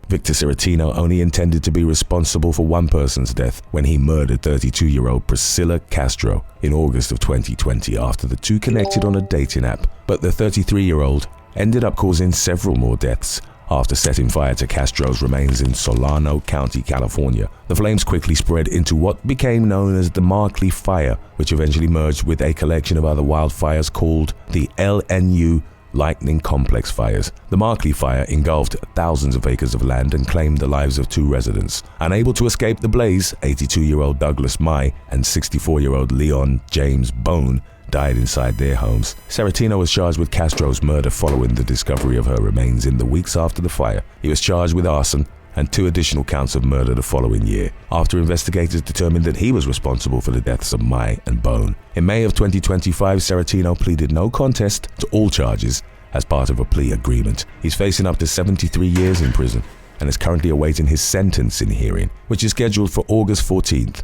Victor Serriteno only intended to be responsible for one person's death when he murdered 32-year-old Priscilla Castro in August of 2020 after the two connected on a dating app. But the 33-year-old ended up causing several more deaths after setting fire to Castro's remains in Solano County, California. The flames quickly spread into what became known as the Markley Fire, which eventually merged with a collection of other wildfires called the LNU Lightning Complex Fires. The Markley Fire engulfed thousands of acres of land and claimed the lives of two residents. Unable to escape the blaze, 82-year-old Douglas May and 64-year-old Leon James Bone died inside their homes. Serriteno was charged with Castro's murder following the discovery of her remains in the weeks after the fire. He was charged with arson and 2 additional counts of murder the following year, after investigators determined that he was responsible for the deaths of May and Bone. In May of 2025, Serriteno pleaded no contest to all charges as part of a plea agreement. He's facing up to 73 years in prison and is currently awaiting his sentencing hearing, which is scheduled for August 14th.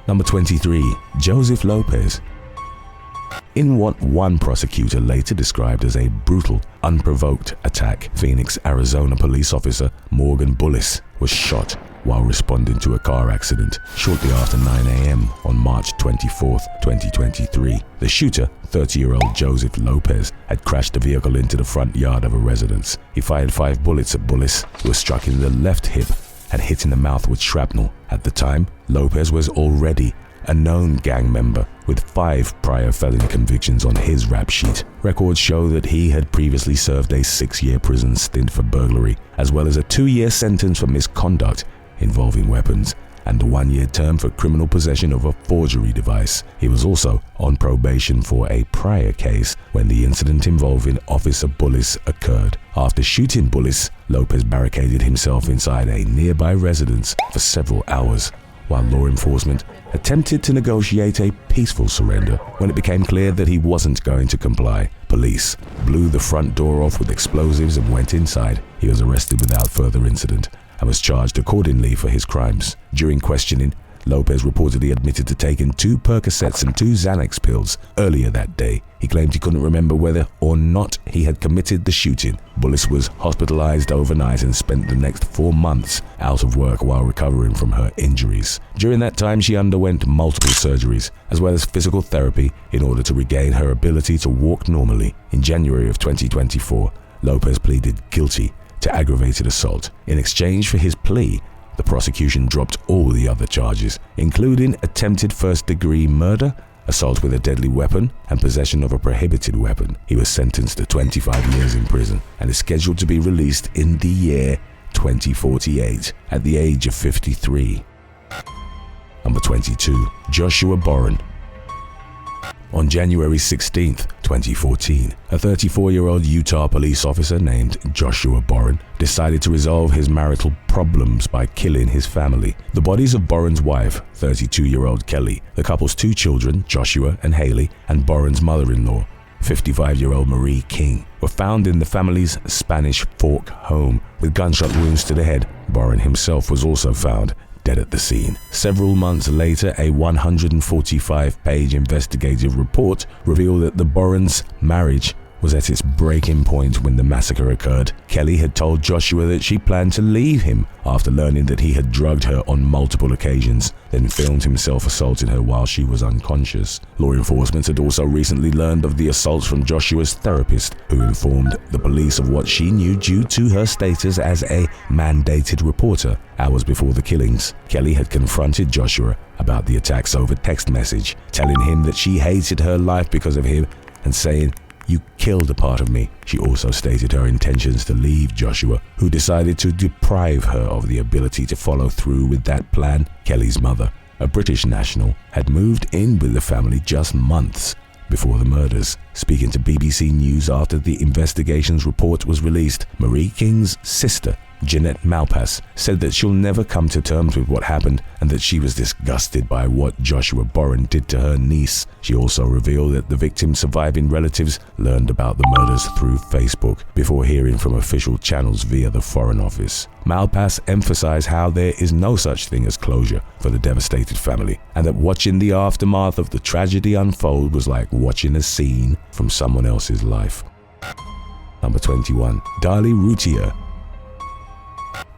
Number 23. Joseph Lopez. In what one prosecutor later described as a brutal, unprovoked attack, Phoenix, Arizona police officer Morgan Bullis was shot while responding to a car accident shortly after 9 a.m. on March 24, 2023. The shooter, 30-year-old Joseph Lopez, had crashed the vehicle into the front yard of a residence. He fired 5 bullets at Bullis, who was struck in the left hip and hit in the mouth with shrapnel. At the time, Lopez was already a known gang member with 5 prior felony convictions on his rap sheet. Records show that he had previously served a 6-year prison stint for burglary, as well as a 2-year sentence for misconduct involving weapons and a 1-year term for criminal possession of a forgery device. He was also on probation for a prior case when the incident involving Officer Bullis occurred. After shooting Bullis, Lopez barricaded himself inside a nearby residence for several hours, while law enforcement attempted to negotiate a peaceful surrender. When it became clear that he wasn't going to comply, police blew the front door off with explosives and went inside. He was arrested without further incident and was charged accordingly for his crimes. During questioning, Lopez reportedly admitted to taking 2 Percocets and 2 Xanax pills earlier that day. He claimed he couldn't remember whether or not he had committed the shooting. Bullis was hospitalized overnight and spent the next 4 months out of work while recovering from her injuries. During that time, she underwent multiple surgeries, as well as physical therapy, in order to regain her ability to walk normally. In January of 2024, Lopez pleaded guilty to aggravated assault. In exchange for his plea, the prosecution dropped all the other charges, including attempted first-degree murder, assault with a deadly weapon, and possession of a prohibited weapon. He was sentenced to 25 years in prison and is scheduled to be released in the year 2048 at the age of 53. Number 22. Joshua Boren. On January 16, 2014, a 34-year-old Utah police officer named Joshua Boren decided to resolve his marital problems by killing his family. The bodies of Boren's wife, 32-year-old Kelly, the couple's 2 children, Joshua and Haley, and Boren's mother-in-law, 55-year-old Marie King, were found in the family's Spanish Fork home with gunshot wounds to the head. Boren himself was also found dead at the scene. Several months later, a 145-page investigative report revealed that the Borens' marriage was at its breaking point when the massacre occurred. Kelly had told Joshua that she planned to leave him after learning that he had drugged her on multiple occasions, then filmed himself assaulting her while she was unconscious. Law enforcement had also recently learned of the assaults from Joshua's therapist, who informed the police of what she knew due to her status as a mandated reporter. Hours before the killings, Kelly had confronted Joshua about the attacks over text message, telling him that she hated her life because of him and saying, "You killed a part of me." She also stated her intentions to leave Joshua, who decided to deprive her of the ability to follow through with that plan. Kelly's mother, a British national, had moved in with the family just months before the murders. Speaking to BBC News after the investigation's report was released, Marie King's sister, Jeanette Malpass, said that she'll never come to terms with what happened and that she was disgusted by what Joshua Boren did to her niece. She also revealed that the victim's surviving relatives learned about the murders through Facebook before hearing from official channels via the Foreign Office. Malpass emphasized how there is no such thing as closure for the devastated family, and that watching the aftermath of the tragedy unfold was like watching a scene from someone else's life. Number 21. Darlie Routier.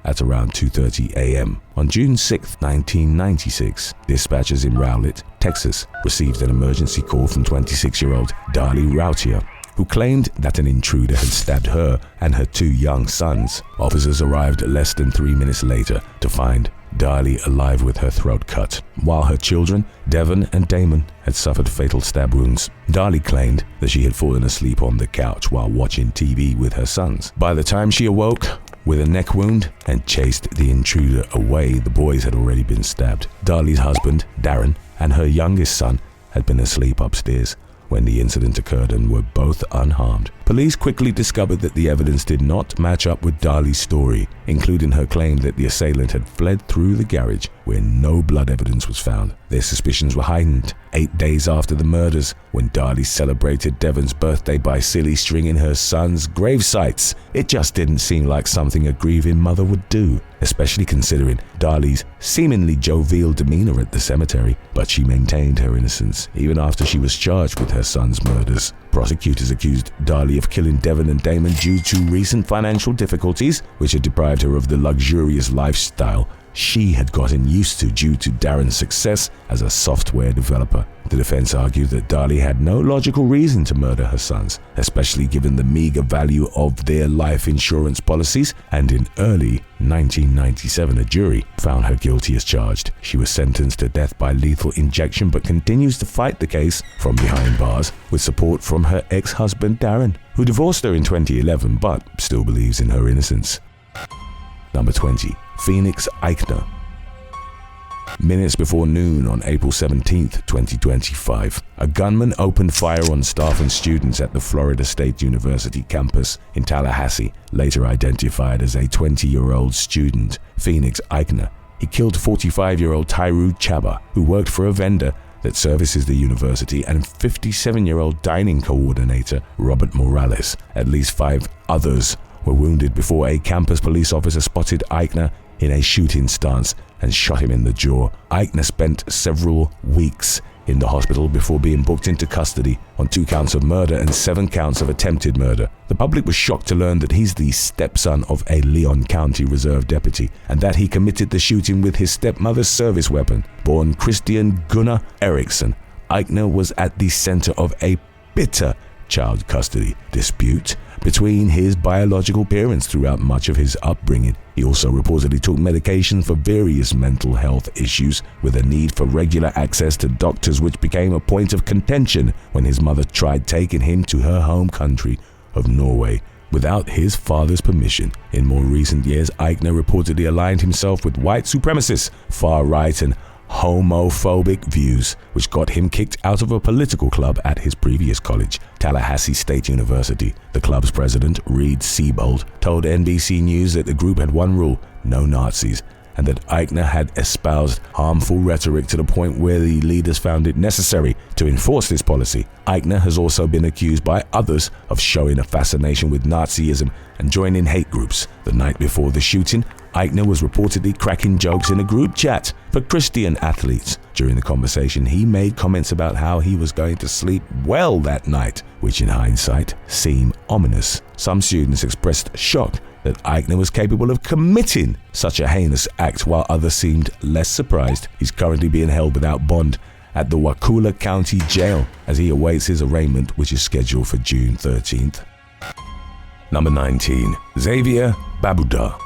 at around 2:30 a.m. On June 6, 1996, dispatchers in Rowlett, Texas, received an emergency call from 26-year-old Darlie Routier, who claimed that an intruder had stabbed her and her 2 young sons. Officers arrived less than 3 minutes later to find Darlie alive with her throat cut, while her children, Devon and Damon, had suffered fatal stab wounds. Darlie claimed that she had fallen asleep on the couch while watching TV with her sons. By the time she awoke with a neck wound and chased the intruder away, the boys had already been stabbed. Darlie's husband, Darren, and her youngest son had been asleep upstairs when the incident occurred and were both unharmed. Police quickly discovered that the evidence did not match up with Darlie's story, including her claim that the assailant had fled through the garage where no blood evidence was found. Their suspicions were heightened 8 days after the murders, when Darlie celebrated Devon's birthday by silly stringing her son's grave sites. It just didn't seem like something a grieving mother would do, especially considering Darlie's seemingly jovial demeanor at the cemetery. But she maintained her innocence even after she was charged with her son's murders. Prosecutors accused Darlie of killing Devon and Damon due to recent financial difficulties, which had deprived her of the luxurious lifestyle she had gotten used to due to Darren's success as a software developer. The defense argued that Darlie had no logical reason to murder her sons, especially given the meager value of their life insurance policies, and in early 1997 a jury found her guilty as charged. She was sentenced to death by lethal injection but continues to fight the case from behind bars with support from her ex-husband Darren, who divorced her in 2011 but still believes in her innocence. Number 20. Phoenix Ikner. Minutes before noon on April 17, 2025, a gunman opened fire on staff and students at the Florida State University campus in Tallahassee, later identified as a 20-year-old student, Phoenix Ikner. He killed 45-year-old Tyru Chaba, who worked for a vendor that services the university, and 57-year-old dining coordinator Robert Morales. At least 5 others were wounded before a campus police officer spotted Ikner in a shooting stance and shot him in the jaw. Ikner spent several weeks in the hospital before being booked into custody on 2 counts of murder and 7 counts of attempted murder. The public was shocked to learn that he's the stepson of a Leon County Reserve deputy and that he committed the shooting with his stepmother's service weapon. Born Christian Gunnar Eriksson, Ikner was at the center of a bitter child custody dispute between his biological parents throughout much of his upbringing. He also reportedly took medication for various mental health issues, with a need for regular access to doctors, which became a point of contention when his mother tried taking him to her home country of Norway without his father's permission. In more recent years, Ikner reportedly aligned himself with white supremacists, far-right and homophobic views, which got him kicked out of a political club at his previous college, Tallahassee State University. The club's president, Reed Siebold, told NBC News that the group had one rule: no Nazis, and that Ikner had espoused harmful rhetoric to the point where the leaders found it necessary to enforce this policy. Ikner has also been accused by others of showing a fascination with Nazism and joining hate groups. The night before the shooting, Ikner was reportedly cracking jokes in a group chat for Christian athletes. During the conversation, he made comments about how he was going to sleep well that night, which in hindsight seem ominous. Some students expressed shock that Ikner was capable of committing such a heinous act, while others seemed less surprised. He's currently being held without bond at the Wakulla County Jail as he awaits his arraignment, which is scheduled for June 13th. Number 19. Xavier Babudar.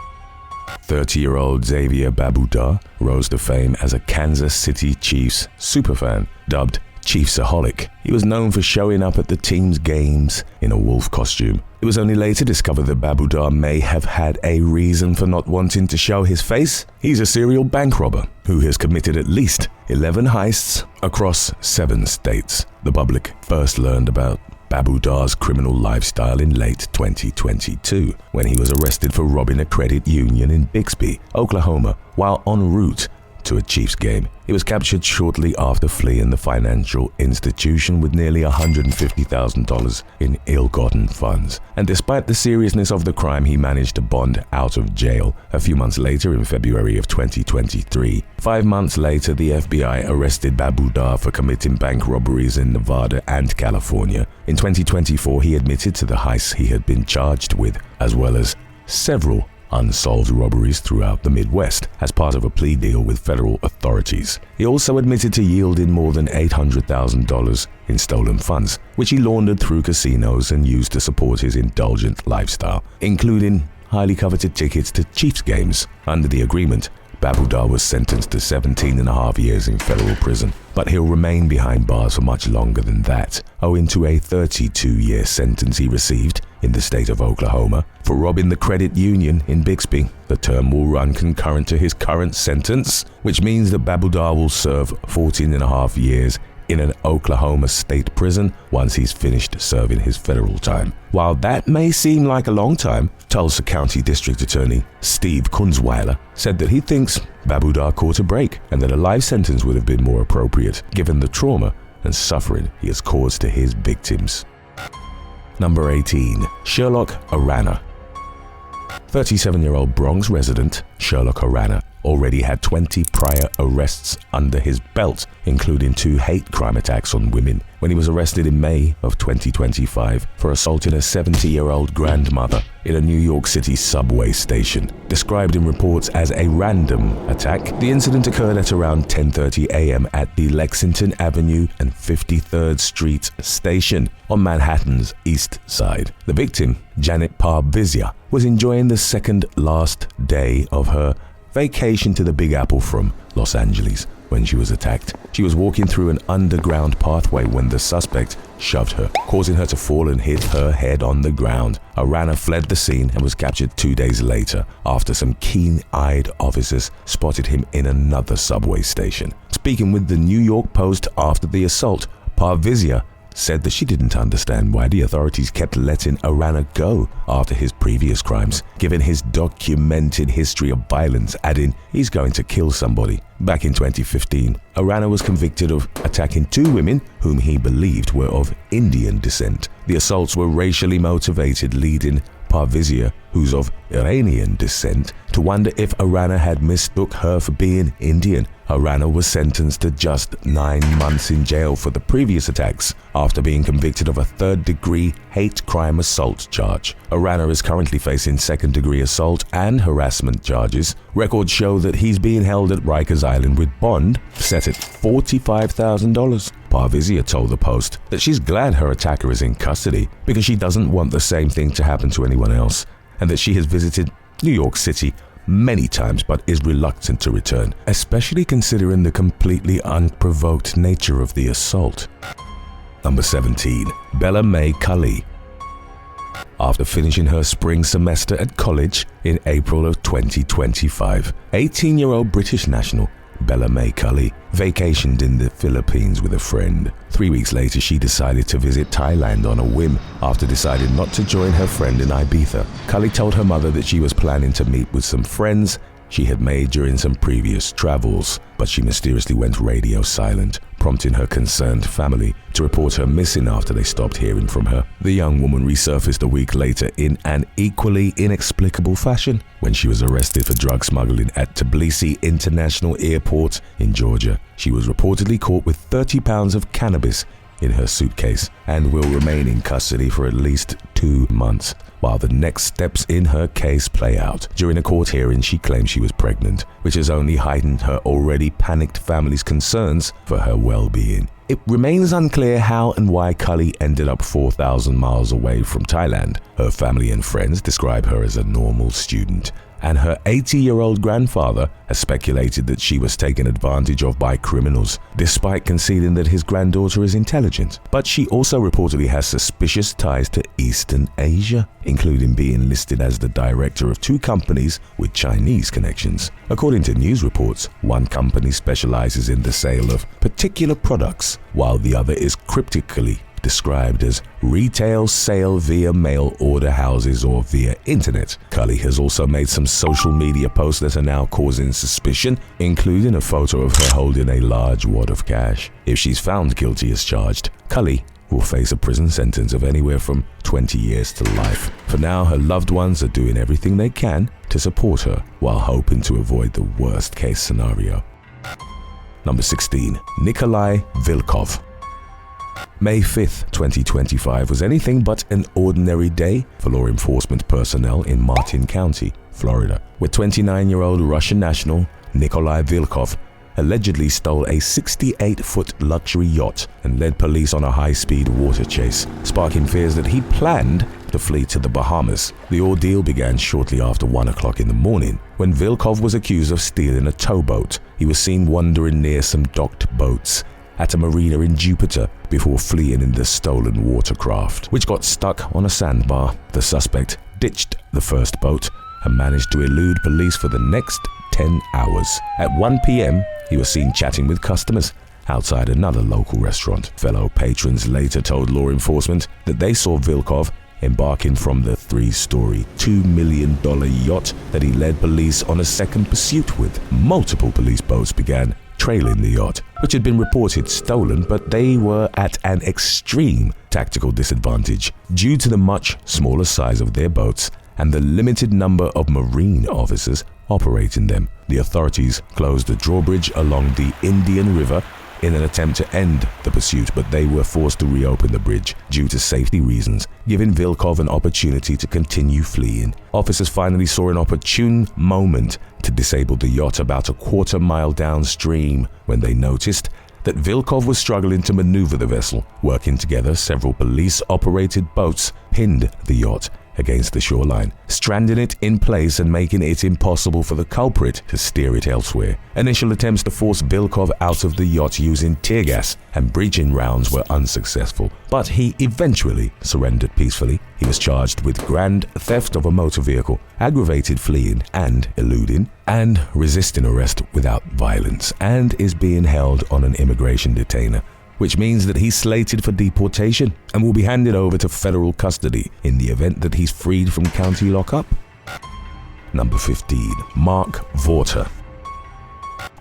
30-year-old Xavier Babudar rose to fame as a Kansas City Chiefs superfan, dubbed Chiefsaholic. He was known for showing up at the team's games in a wolf costume. It was only later discovered that Babudar may have had a reason for not wanting to show his face. He's a serial bank robber who has committed at least 11 heists across 7 states. The public first learned about Babudar's criminal lifestyle in late 2022, when he was arrested for robbing a credit union in Bixby, Oklahoma, while en route to a Chiefs game. He was captured shortly after fleeing the financial institution with nearly $150,000 in ill-gotten funds. And despite the seriousness of the crime, he managed to bond out of jail a few months later in February of 2023. 5 months later, the FBI arrested Babudar for committing bank robberies in Nevada and California. In 2024, he admitted to the heists he had been charged with, as well as several unsolved robberies throughout the Midwest as part of a plea deal with federal authorities. He also admitted to yielding more than $800,000 in stolen funds, which he laundered through casinos and used to support his indulgent lifestyle, including highly coveted tickets to Chiefs games. Under the agreement, Babudar was sentenced to 17.5 years in federal prison, but he'll remain behind bars for much longer than that, owing to a 32-year sentence he received in the state of Oklahoma for robbing the credit union in Bixby. The term will run concurrent to his current sentence, which means that Babudar will serve 14.5 years in an Oklahoma state prison once he's finished serving his federal time. While that may seem like a long time, Tulsa County District Attorney Steve Kunzweiler said that he thinks Babudar caught a break and that a life sentence would have been more appropriate given the trauma and suffering he has caused to his victims. Number 18. Sherlock Arana. 37-year-old Bronx resident Sherlock Arana already had 20 prior arrests under his belt, including 2 hate crime attacks on women, when he was arrested in May of 2025 for assaulting a 70-year-old grandmother in a New York City subway station. Described in reports as a random attack, the incident occurred at around 10:30 a.m. at the Lexington Avenue and 53rd Street station on Manhattan's East Side. The victim, Janet Parvizia, was enjoying the second last day of her vacation to the Big Apple from Los Angeles when she was attacked. She was walking through an underground pathway when the suspect shoved her, causing her to fall and hit her head on the ground. Arana fled the scene and was captured 2 days later after some keen-eyed officers spotted him in another subway station. Speaking with the New York Post after the assault, Parvizia said that she didn't understand why the authorities kept letting Arana go after his previous crimes, given his documented history of violence, adding he's going to kill somebody. Back in 2015, Arana was convicted of attacking 2 women whom he believed were of Indian descent. The assaults were racially motivated, leading Parvizia, who's of Iranian descent, to wonder if Arana had mistook her for being Indian. Arana was sentenced to just 9 months in jail for the previous attacks after being convicted of a 3rd-degree hate crime assault charge. Arana is currently facing 2nd-degree assault and harassment charges. Records show that he's being held at Rikers Island with bond set at $45,000. Parvizia told the Post that she's glad her attacker is in custody because she doesn't want the same thing to happen to anyone else, and that she has visited New York City many times but is reluctant to return, especially considering the completely unprovoked nature of the assault. Number 17. Bella May Culley. After finishing her spring semester at college in April of 2025, 18-year-old British national Bella May Culley vacationed in the Philippines with a friend. 3 weeks later, she decided to visit Thailand on a whim after deciding not to join her friend in Ibiza. Culley told her mother that she was planning to meet with some friends she had made during some previous travels, but she mysteriously went radio silent, prompting her concerned family to report her missing after they stopped hearing from her. The young woman resurfaced a week later in an equally inexplicable fashion when she was arrested for drug smuggling at Tbilisi International Airport in Georgia. She was reportedly caught with 30 pounds of cannabis in her suitcase and will remain in custody for at least 2 months while the next steps in her case play out. During a court hearing, she claimed she was pregnant, which has only heightened her already panicked family's concerns for her well-being. It remains unclear how and why Culley ended up 4,000 miles away from Thailand. Her family and friends describe her as a normal student, and her 80-year-old grandfather has speculated that she was taken advantage of by criminals, despite conceding that his granddaughter is intelligent. But she also reportedly has suspicious ties to Eastern Asia, including being listed as the director of 2 companies with Chinese connections. According to news reports, one company specializes in the sale of particular products, while the other is cryptically described as retail sale via mail order houses or via internet. Culley has also made some social media posts that are now causing suspicion, including a photo of her holding a large wad of cash. If she's found guilty as charged, Culley will face a prison sentence of anywhere from 20 years to life. For now, her loved ones are doing everything they can to support her while hoping to avoid the worst case scenario. Number 16. Nikolai Vilkov. May 5th, 2025 was anything but an ordinary day for law enforcement personnel in Martin County, Florida, where 29-year-old Russian national Nikolai Vilkov allegedly stole a 68-foot luxury yacht and led police on a high-speed water chase, sparking fears that he planned to flee to the Bahamas. The ordeal began shortly after 1 o'clock in the morning, when Vilkov was accused of stealing a towboat. He was seen wandering near some docked boats at a marina in Jupiter before fleeing in the stolen watercraft, which got stuck on a sandbar. The suspect ditched the first boat and managed to elude police for the next 10 hours. At 1 p.m., he was seen chatting with customers outside another local restaurant. Fellow patrons later told law enforcement that they saw Vilkov embarking from the 3-story, $2 million yacht that he led police on a second pursuit with. Multiple police boats began trailing the yacht, which had been reported stolen, but they were at an extreme tactical disadvantage due to the much smaller size of their boats and the limited number of marine officers operating them. The authorities closed the drawbridge along the Indian River in an attempt to end the pursuit, but they were forced to reopen the bridge due to safety reasons, giving Vilkov an opportunity to continue fleeing. Officers finally saw an opportune moment to disable the yacht about a quarter-mile downstream when they noticed that Vilkov was struggling to maneuver the vessel. Working together, several police-operated boats pinned the yacht against the shoreline, stranding it in place and making it impossible for the culprit to steer it elsewhere. Initial attempts to force Vilkov out of the yacht using tear gas and breaching rounds were unsuccessful, but he eventually surrendered peacefully. He was charged with grand theft of a motor vehicle, aggravated fleeing and eluding, and resisting arrest without violence, and is being held on an immigration detainer, which means that he's slated for deportation and will be handed over to federal custody in the event that he's freed from county lockup. Number 15. Mark Vawter.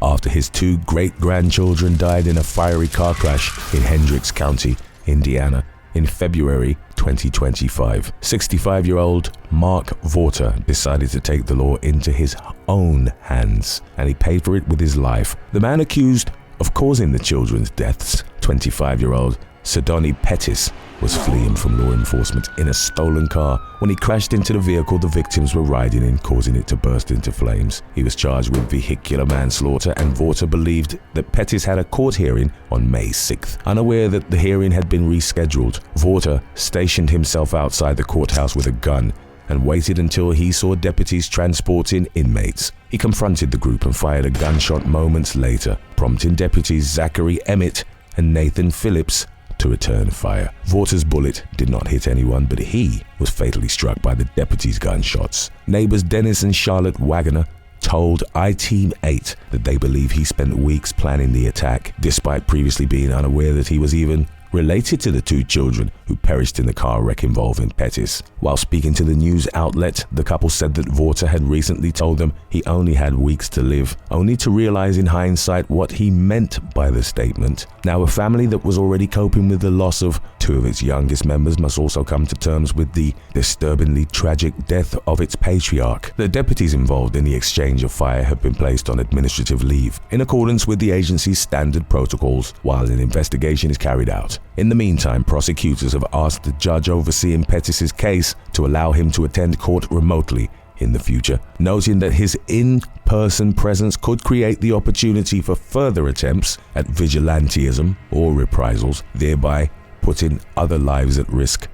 After his 2 great-grandchildren died in a fiery car crash in Hendricks County, Indiana, in February 2025, 65-year-old Mark Vawter decided to take the law into his own hands, and he paid for it with his life. The man accused of causing the children's deaths, 25-year-old Sedoni Pettis, was fleeing from law enforcement in a stolen car when he crashed into the vehicle the victims were riding in, causing it to burst into flames. He was charged with vehicular manslaughter, and Vawter believed that Pettis had a court hearing on May 6th. Unaware that the hearing had been rescheduled, Vawter stationed himself outside the courthouse with a gun and waited until he saw deputies transporting inmates. He confronted the group and fired a gunshot moments later, prompting deputies Zachary Emmett and Nathan Phillips to return fire. Vawter's bullet did not hit anyone, but he was fatally struck by the deputies' gunshots. Neighbors Dennis and Charlotte Wagner told I-Team 8 that they believe he spent weeks planning the attack, despite previously being unaware that he was even related to the 2 children who perished in the car wreck involving Pettis. While speaking to the news outlet, the couple said that Vawter had recently told them he only had weeks to live, only to realize in hindsight what he meant by the statement. Now, a family that was already coping with the loss of 2 of its youngest members must also come to terms with the disturbingly tragic death of its patriarch. The deputies involved in the exchange of fire have been placed on administrative leave, in accordance with the agency's standard protocols, while an investigation is carried out. In the meantime, prosecutors have asked the judge overseeing Pettis' case to allow him to attend court remotely in the future, noting that his in-person presence could create the opportunity for further attempts at vigilantism or reprisals, thereby putting other lives at risk.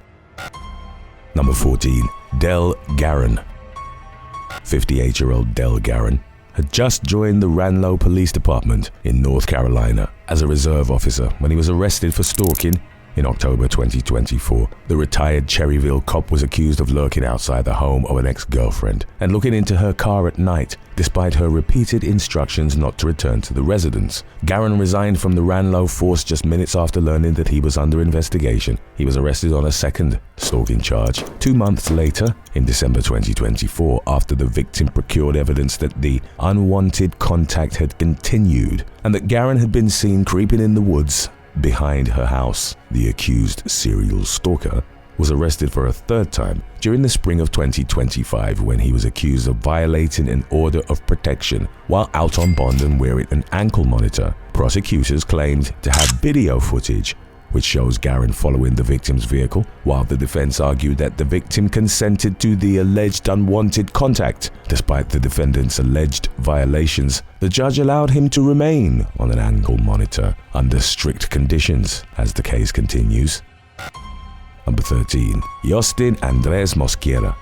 Number 14. Dell Garren. 58-year-old Dell Garren had just joined the Ranlow Police Department in North Carolina as a reserve officer when he was arrested for stalking in October 2024. The retired Cherryville cop was accused of lurking outside the home of an ex-girlfriend and looking into her car at night, despite her repeated instructions not to return to the residence. Garren resigned from the Ranlow force just minutes after learning that he was under investigation. He was arrested on a second stalking charge 2 months later, in December 2024, after the victim procured evidence that the unwanted contact had continued and that Garren had been seen creeping in the woods behind her house. The accused serial stalker was arrested for a 3rd time during the spring of 2025 when he was accused of violating an order of protection while out on bond and wearing an ankle monitor. Prosecutors claimed to have video footage which shows Garren following the victim's vehicle, while the defense argued that the victim consented to the alleged unwanted contact. Despite the defendant's alleged violations, the judge allowed him to remain on an ankle monitor under strict conditions as the case continues. Number 13. Yostin Andres Mosquera.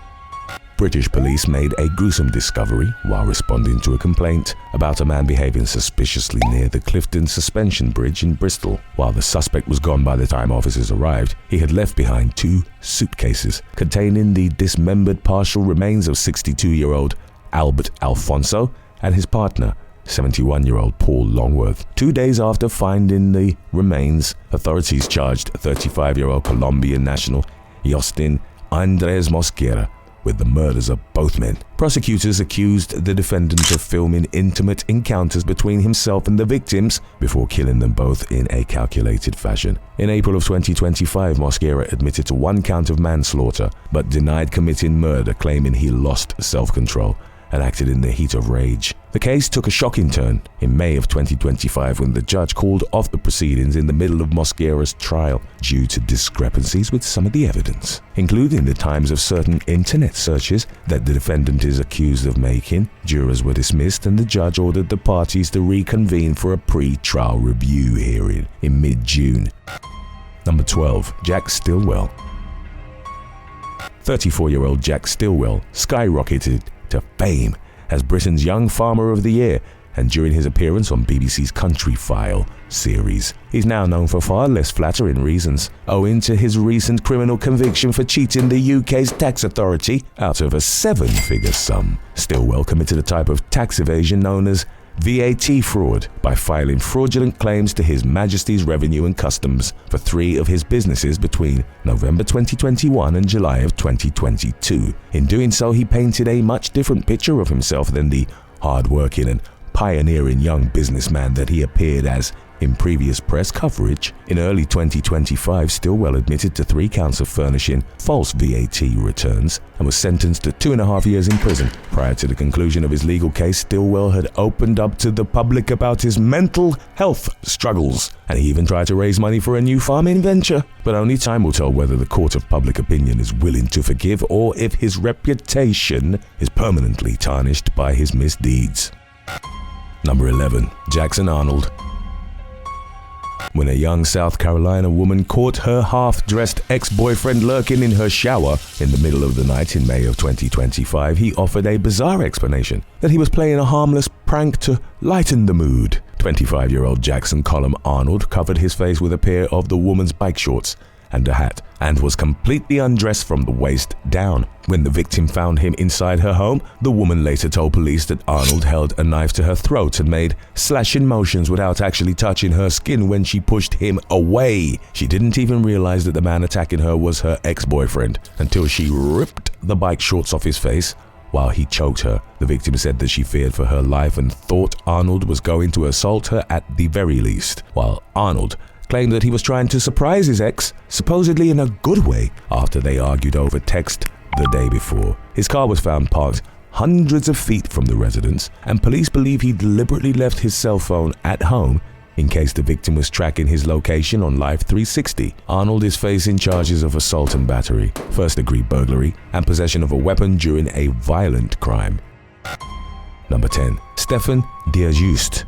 British police made a gruesome discovery while responding to a complaint about a man behaving suspiciously near the Clifton Suspension Bridge in Bristol. While the suspect was gone by the time officers arrived, he had left behind 2 suitcases containing the dismembered partial remains of 62-year-old Albert Alfonso and his partner, 71-year-old Paul Longworth. 2 days after finding the remains, authorities charged 35-year-old Colombian national Yostin Andres Mosquera with the murders of both men. Prosecutors accused the defendant of filming intimate encounters between himself and the victims before killing them both in a calculated fashion. In April of 2025, Mosquera admitted to 1 count of manslaughter, but denied committing murder, claiming he lost self-control and acted in the heat of rage. The case took a shocking turn in May of 2025 when the judge called off the proceedings in the middle of Mosquera's trial due to discrepancies with some of the evidence, including the times of certain internet searches that the defendant is accused of making. Jurors were dismissed and the judge ordered the parties to reconvene for a pre-trial review hearing in mid-June. Number 12. Jack Stilwell. 34-year-old Jack Stilwell skyrocketed to fame as Britain's Young Farmer of the Year, and during his appearance on BBC's Country File series, he's now known for far less flattering reasons, owing to his recent criminal conviction for cheating the UK's tax authority out of a 7-figure sum. Stilwell committed a type of tax evasion known as VAT fraud by filing fraudulent claims to His Majesty's Revenue and Customs for 3 of his businesses between November 2021 and July of 2022. In doing so, he painted a much different picture of himself than the hard-working and pioneering young businessman that he appeared as in previous press coverage. In early 2025, Stilwell admitted to 3 counts of furnishing false VAT returns and was sentenced to 2.5 years in prison. Prior to the conclusion of his legal case, Stilwell had opened up to the public about his mental health struggles, and he even tried to raise money for a new farming venture. But only time will tell whether the court of public opinion is willing to forgive or if his reputation is permanently tarnished by his misdeeds. Number 11. Jackson Arnold. When a young South Carolina woman caught her half-dressed ex-boyfriend lurking in her shower in the middle of the night in May of 2025, he offered a bizarre explanation that he was playing a harmless prank to lighten the mood. 25-year-old Jackson Colum Arnold covered his face with a pair of the woman's bike shorts and a hat, and was completely undressed from the waist down. When the victim found him inside her home, the woman later told police that Arnold held a knife to her throat and made slashing motions without actually touching her skin when she pushed him away. She didn't even realize that the man attacking her was her ex-boyfriend until she ripped the bike shorts off his face while he choked her. The victim said that she feared for her life and thought Arnold was going to assault her at the very least, while Arnold claimed that he was trying to surprise his ex, supposedly in a good way, after they argued over text the day before. His car was found parked hundreds of feet from the residence, and police believe he deliberately left his cell phone at home in case the victim was tracking his location on Live 360. Arnold is facing charges of assault and battery, first-degree burglary, and possession of a weapon during a violent crime. Number 10. Stephan Dieujuste.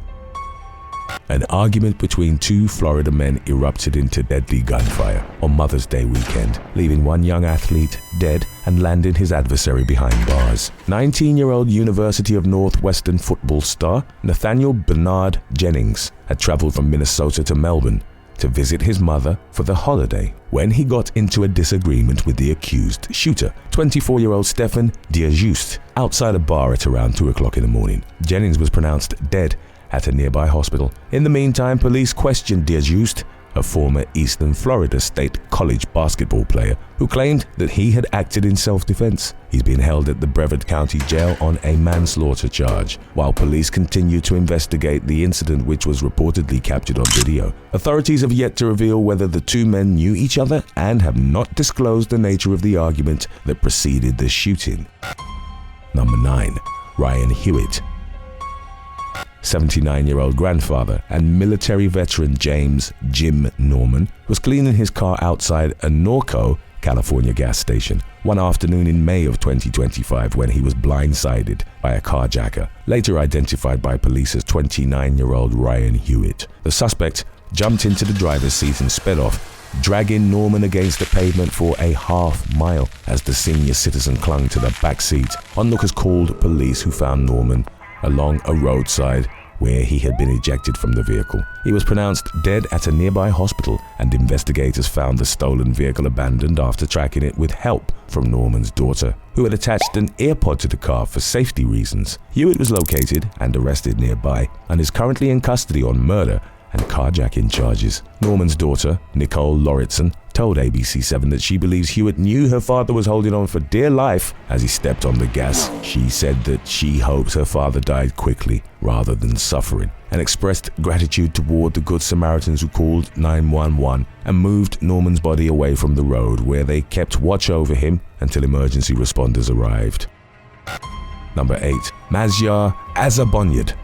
An argument between 2 Florida men erupted into deadly gunfire on Mother's Day weekend, leaving one young athlete dead and landing his adversary behind bars. 19-year-old University of Northwestern football star Nathaniel Bernard Jennings had traveled from Minnesota to Melbourne to visit his mother for the holiday when he got into a disagreement with the accused shooter, 24-year-old Stephan Dieujuste, outside a bar at around 2 o'clock in the morning. Jennings was pronounced dead at a nearby hospital. In the meantime, police questioned Dieujuste, a former Eastern Florida State College basketball player, who claimed that he had acted in self-defense. He's been held at the Brevard County Jail on a manslaughter charge, while police continue to investigate the incident, which was reportedly captured on video. Authorities have yet to reveal whether the 2 men knew each other and have not disclosed the nature of the argument that preceded the shooting. Number 9. Ryan Hewitt. 79-year-old grandfather and military veteran James "Jim" Norman was cleaning his car outside a Norco, California gas station one afternoon in May of 2025 when he was blindsided by a carjacker, later identified by police as 29-year-old Ryan Hewitt. The suspect jumped into the driver's seat and sped off, dragging Norman against the pavement for a half-mile as the senior citizen clung to the back seat. Onlookers called police, who found Norman along a roadside where he had been ejected from the vehicle. He was pronounced dead at a nearby hospital, and investigators found the stolen vehicle abandoned after tracking it with help from Norman's daughter, who had attached an earpod to the car for safety reasons. Hewitt was located and arrested nearby and is currently in custody on murder and carjacking charges. Norman's daughter, Nicole Lauritsen, told ABC7 that she believes Hewitt knew her father was holding on for dear life as he stepped on the gas. She said that she hopes her father died quickly rather than suffering, and expressed gratitude toward the Good Samaritans who called 911 and moved Norman's body away from the road, where they kept watch over him until emergency responders arrived. Number 8. Mazyar Azarbonyad.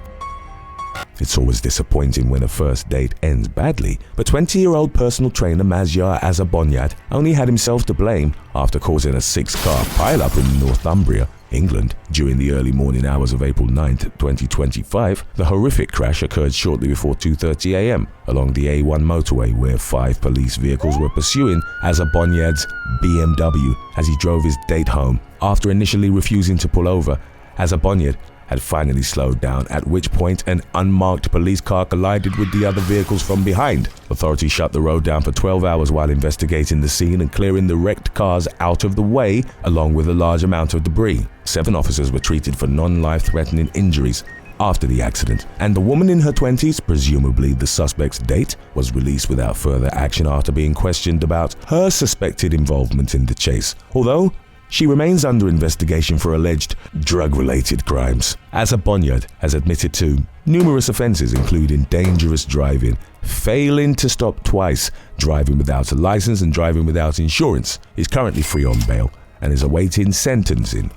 It's always disappointing when a first date ends badly, but 20-year-old personal trainer Mazyar Azarbonyad only had himself to blame after causing a 6-car pileup in Northumbria, England, during the early morning hours of April 9, 2025. The horrific crash occurred shortly before 2:30 a.m. along the A1 motorway, where 5 police vehicles were pursuing Azarbonyad's BMW as he drove his date home. After initially refusing to pull over, Azarbonyad had finally slowed down, at which point an unmarked police car collided with the other vehicles from behind. Authorities shut the road down for 12 hours while investigating the scene and clearing the wrecked cars out of the way, along with a large amount of debris. 7 officers were treated for non-life-threatening injuries after the accident, and the woman in her 20s, presumably the suspect's date, was released without further action after being questioned about her suspected involvement in the chase, although she remains under investigation for alleged drug-related crimes. Azarbonyad has admitted to numerous offenses, including dangerous driving, failing to stop twice, driving without a license, and driving without insurance. He's currently free on bail and is awaiting sentencing.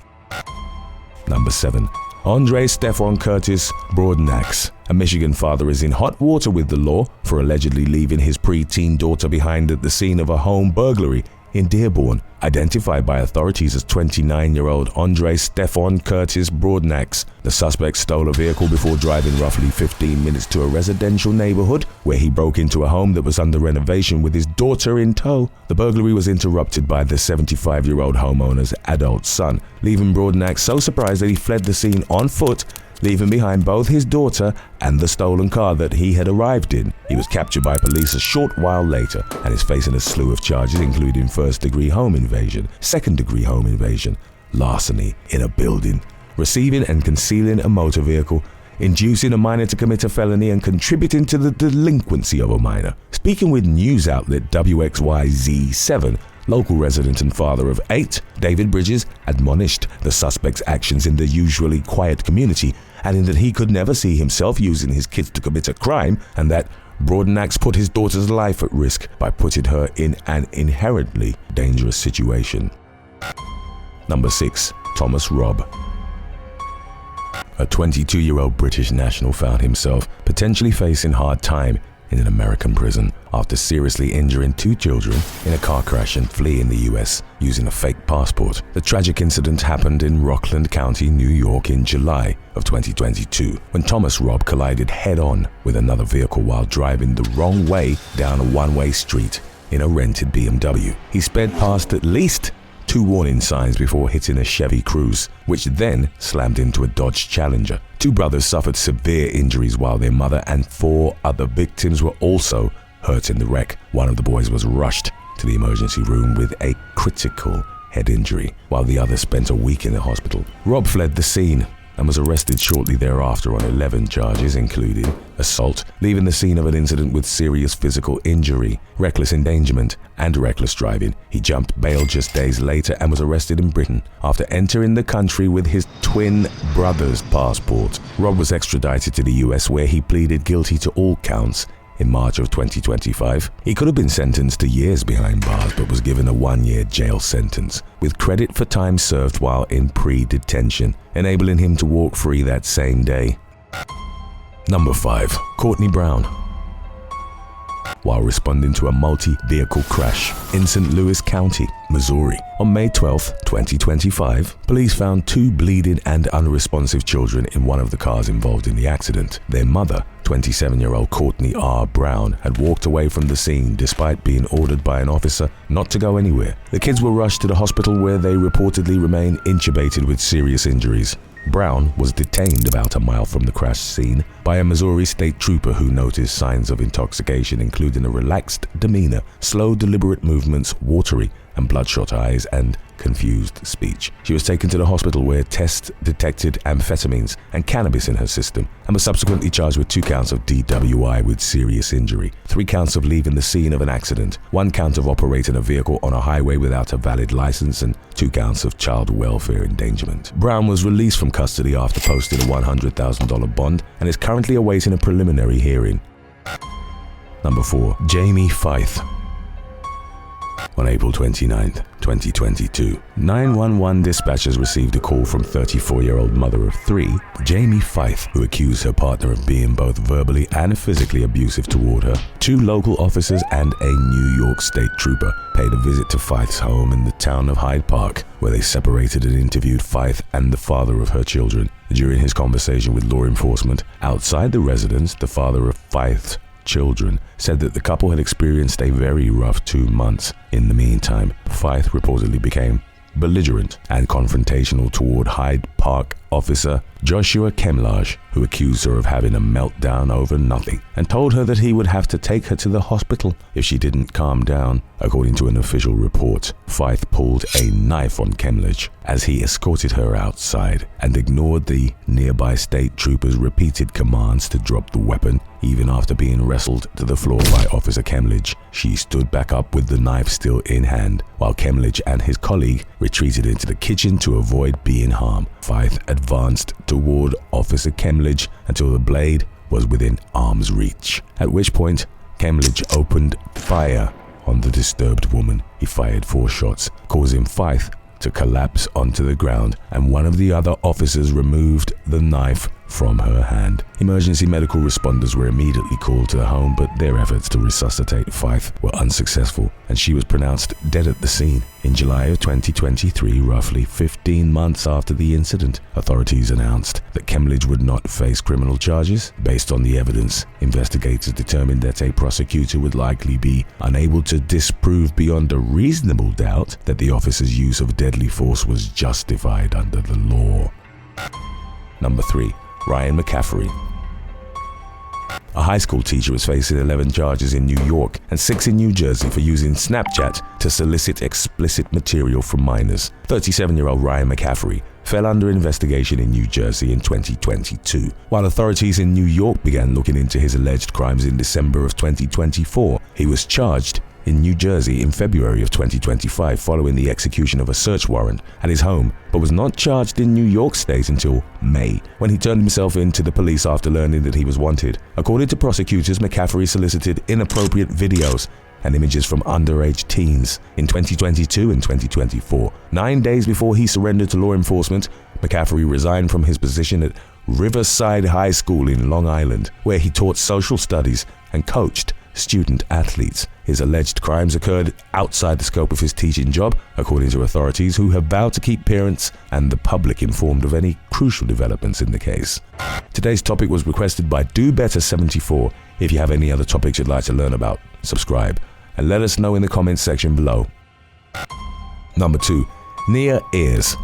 Number 7. Andre Stephon-Curtis Broadenax. A Michigan father is in hot water with the law for allegedly leaving his preteen daughter behind at the scene of a home burglary in Dearborn. Identified by authorities as 29-year-old Andre Stephon-Curtis Broadenax, the suspect stole a vehicle before driving roughly 15 minutes to a residential neighborhood where he broke into a home that was under renovation with his daughter in tow. The burglary was interrupted by the 75-year-old homeowner's adult son, leaving Broadenax so surprised that he fled the scene on foot, leaving behind both his daughter and the stolen car that he had arrived in. He was captured by police a short while later and is facing a slew of charges, including first-degree home invasion, second-degree home invasion, larceny in a building, receiving and concealing a motor vehicle, inducing a minor to commit a felony, and contributing to the delinquency of a minor. Speaking with news outlet WXYZ7, local resident and father of 8, David Bridges admonished the suspect's actions in the usually quiet community, adding that he could never see himself using his kids to commit a crime, and that Broadenax put his daughter's life at risk by putting her in an inherently dangerous situation. Number 6. Thomas Robb. A 22-year-old British national found himself potentially facing hard time in an American prison after seriously injuring 2 children in a car crash and fleeing the US using a fake passport. The tragic incident happened in Rockland County, New York in July of 2022 when Thomas Robb collided head-on with another vehicle while driving the wrong way down a one-way street in a rented BMW. He sped past at least 2 warning signs before hitting a Chevy Cruze, which then slammed into a Dodge Challenger. 2 brothers suffered severe injuries while their mother and 4 other victims were also hurt in the wreck. One of the boys was rushed to the emergency room with a critical head injury, while the other spent a week in the hospital. Robb fled the scene and was arrested shortly thereafter on 11 charges, including assault, leaving the scene of an incident with serious physical injury, reckless endangerment, and reckless driving. He jumped bail just days later and was arrested in Britain after entering the country with his twin brother's passport. Robb was extradited to the US, where he pleaded guilty to all counts in March of 2025. He could have been sentenced to years behind bars, but was given a 1-year jail sentence, with credit for time served while in pre-detention, enabling him to walk free that same day. Number 5. Courtney Brown. While responding to a multi-vehicle crash in St. Louis County, Missouri, on May 12, 2025, police found 2 bleeding and unresponsive children in one of the cars involved in the accident. Their mother, 27-year-old Courtney R. Brown, had walked away from the scene despite being ordered by an officer not to go anywhere. The kids were rushed to the hospital where they reportedly remain intubated with serious injuries. Brown was detained about a mile from the crash scene by a Missouri state trooper who noticed signs of intoxication, including a relaxed demeanor, slow deliberate movements, watery and bloodshot eyes, and confused speech. She was taken to the hospital where tests detected amphetamines and cannabis in her system and was subsequently charged with 2 counts of DWI with serious injury, 3 counts of leaving the scene of an accident, 1 count of operating a vehicle on a highway without a valid license, and 2 counts of child welfare endangerment. Brown was released from custody after posting a $100,000 bond and is currently awaiting a preliminary hearing. Number 4. Jamie Feith. On April 29, 2022, 911 dispatchers received a call from 34-year-old mother of 3, Jamie Feith, who accused her partner of being both verbally and physically abusive toward her. 2 local officers and a New York state trooper paid a visit to Feith's home in the town of Hyde Park, where they separated and interviewed Feith and the father of her children. During his conversation with law enforcement outside the residence, the father of Feith's children said that the couple had experienced a very rough 2 months. In the meantime, Feith reportedly became belligerent and confrontational toward Hyde Park officer Joshua Kemlage, who accused her of having a meltdown over nothing and told her that he would have to take her to the hospital if she didn't calm down. According to an official report, Feith pulled a knife on Kemlage as he escorted her outside and ignored the nearby state trooper's repeated commands to drop the weapon. Even after being wrestled to the floor by Officer Kemlage, she stood back up with the knife still in hand, while Kemlage and his colleague retreated into the kitchen to avoid being harmed. Feith advanced toward Officer Kemlage until the blade was within arm's reach, at which point Kemlage opened fire on the disturbed woman. He fired 4 shots, causing Feith to collapse onto the ground, and one of the other officers removed the knife from her hand. Emergency medical responders were immediately called to the home, but their efforts to resuscitate Feith were unsuccessful, and she was pronounced dead at the scene. In July of 2023, roughly 15 months after the incident, authorities announced that Kemlage would not face criminal charges. Based on the evidence, investigators determined that a prosecutor would likely be unable to disprove beyond a reasonable doubt that the officer's use of deadly force was justified under the law. Number 3. Ryan McCaffery. A high school teacher is facing 11 charges in New York and 6 in New Jersey for using Snapchat to solicit explicit material from minors. 37-year-old Ryan McCaffery fell under investigation in New Jersey in 2022, while authorities in New York began looking into his alleged crimes in December of 2024. He was charged in New Jersey in February of 2025 following the execution of a search warrant at his home, but was not charged in New York State until May, when he turned himself in to the police after learning that he was wanted. According to prosecutors, McCaffery solicited inappropriate videos and images from underage teens in 2022 and 2024. 9 days before he surrendered to law enforcement, McCaffery resigned from his position at Riverside High School in Long Island, where he taught social studies and coached student athletes. His alleged crimes occurred outside the scope of his teaching job, according to authorities, who have vowed to keep parents and the public informed of any crucial developments in the case. Today's topic was requested by Do Better 74. If you have any other topics you'd like to learn about, subscribe and let us know in the comments section below. Number 2. Nia Ayers.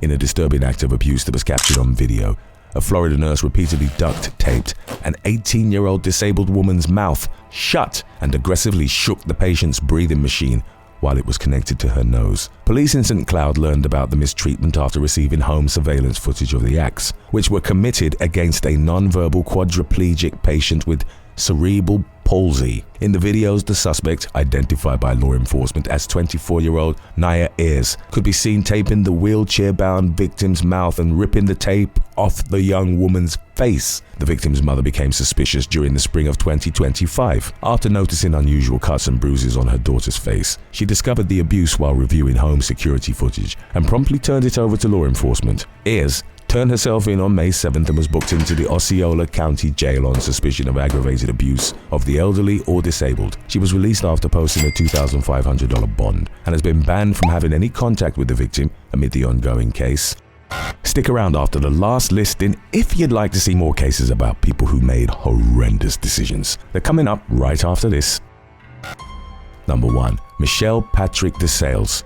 In a disturbing act of abuse that was captured on video, a Florida nurse repeatedly duct-taped an 18-year-old disabled woman's mouth shut and aggressively shook the patient's breathing machine while it was connected to her nose. Police in St. Cloud learned about the mistreatment after receiving home surveillance footage of the acts, which were committed against a non-verbal quadriplegic patient with cerebral palsy. In the videos, the suspect, identified by law enforcement as 24-year-old Nia Ayers, could be seen taping the wheelchair-bound victim's mouth and ripping the tape off the young woman's face. The victim's mother became suspicious during the spring of 2025. After noticing unusual cuts and bruises on her daughter's face, she discovered the abuse while reviewing home security footage and promptly turned it over to law enforcement. Ayers turned herself in on May 7th and was booked into the Osceola County Jail on suspicion of aggravated abuse of the elderly or disabled. She was released after posting a $2,500 bond and has been banned from having any contact with the victim amid the ongoing case. Stick around after the last listing if you'd like to see more cases about people who made horrendous decisions. They're coming up right after this. Number 1. Michel Patrick Desalles.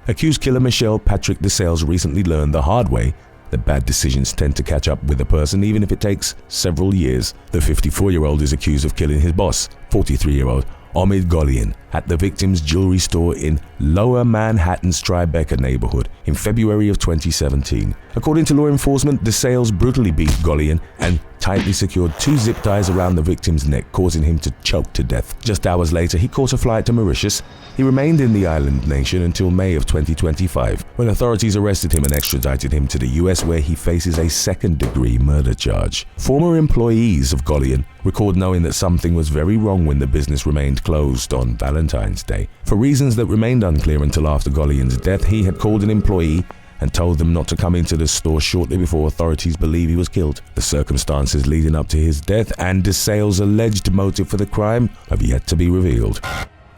Accused killer Michel Patrick Desalles recently learned the hard way that bad decisions tend to catch up with a person even if it takes several years. The 54-year-old is accused of killing his boss, 43-year-old Omari Garland, at the victim's jewelry store in Lower Manhattan's Tribeca neighborhood in February of 2017. According to law enforcement, Desalles brutally beat Garland and tightly secured 2 zip ties around the victim's neck, causing him to choke to death. Just hours later, he caught a flight to Mauritius. He remained in the island nation until May of 2025, when authorities arrested him and extradited him to the US, where he faces a second-degree murder charge. Former employees of Garland record knowing that something was very wrong when the business remained closed on Valentine's Day. For reasons that remained unclear until after Garland's death, he had called an employee and told them not to come into the store shortly before authorities believe he was killed. The circumstances leading up to his death and Desalles' alleged motive for the crime have yet to be revealed.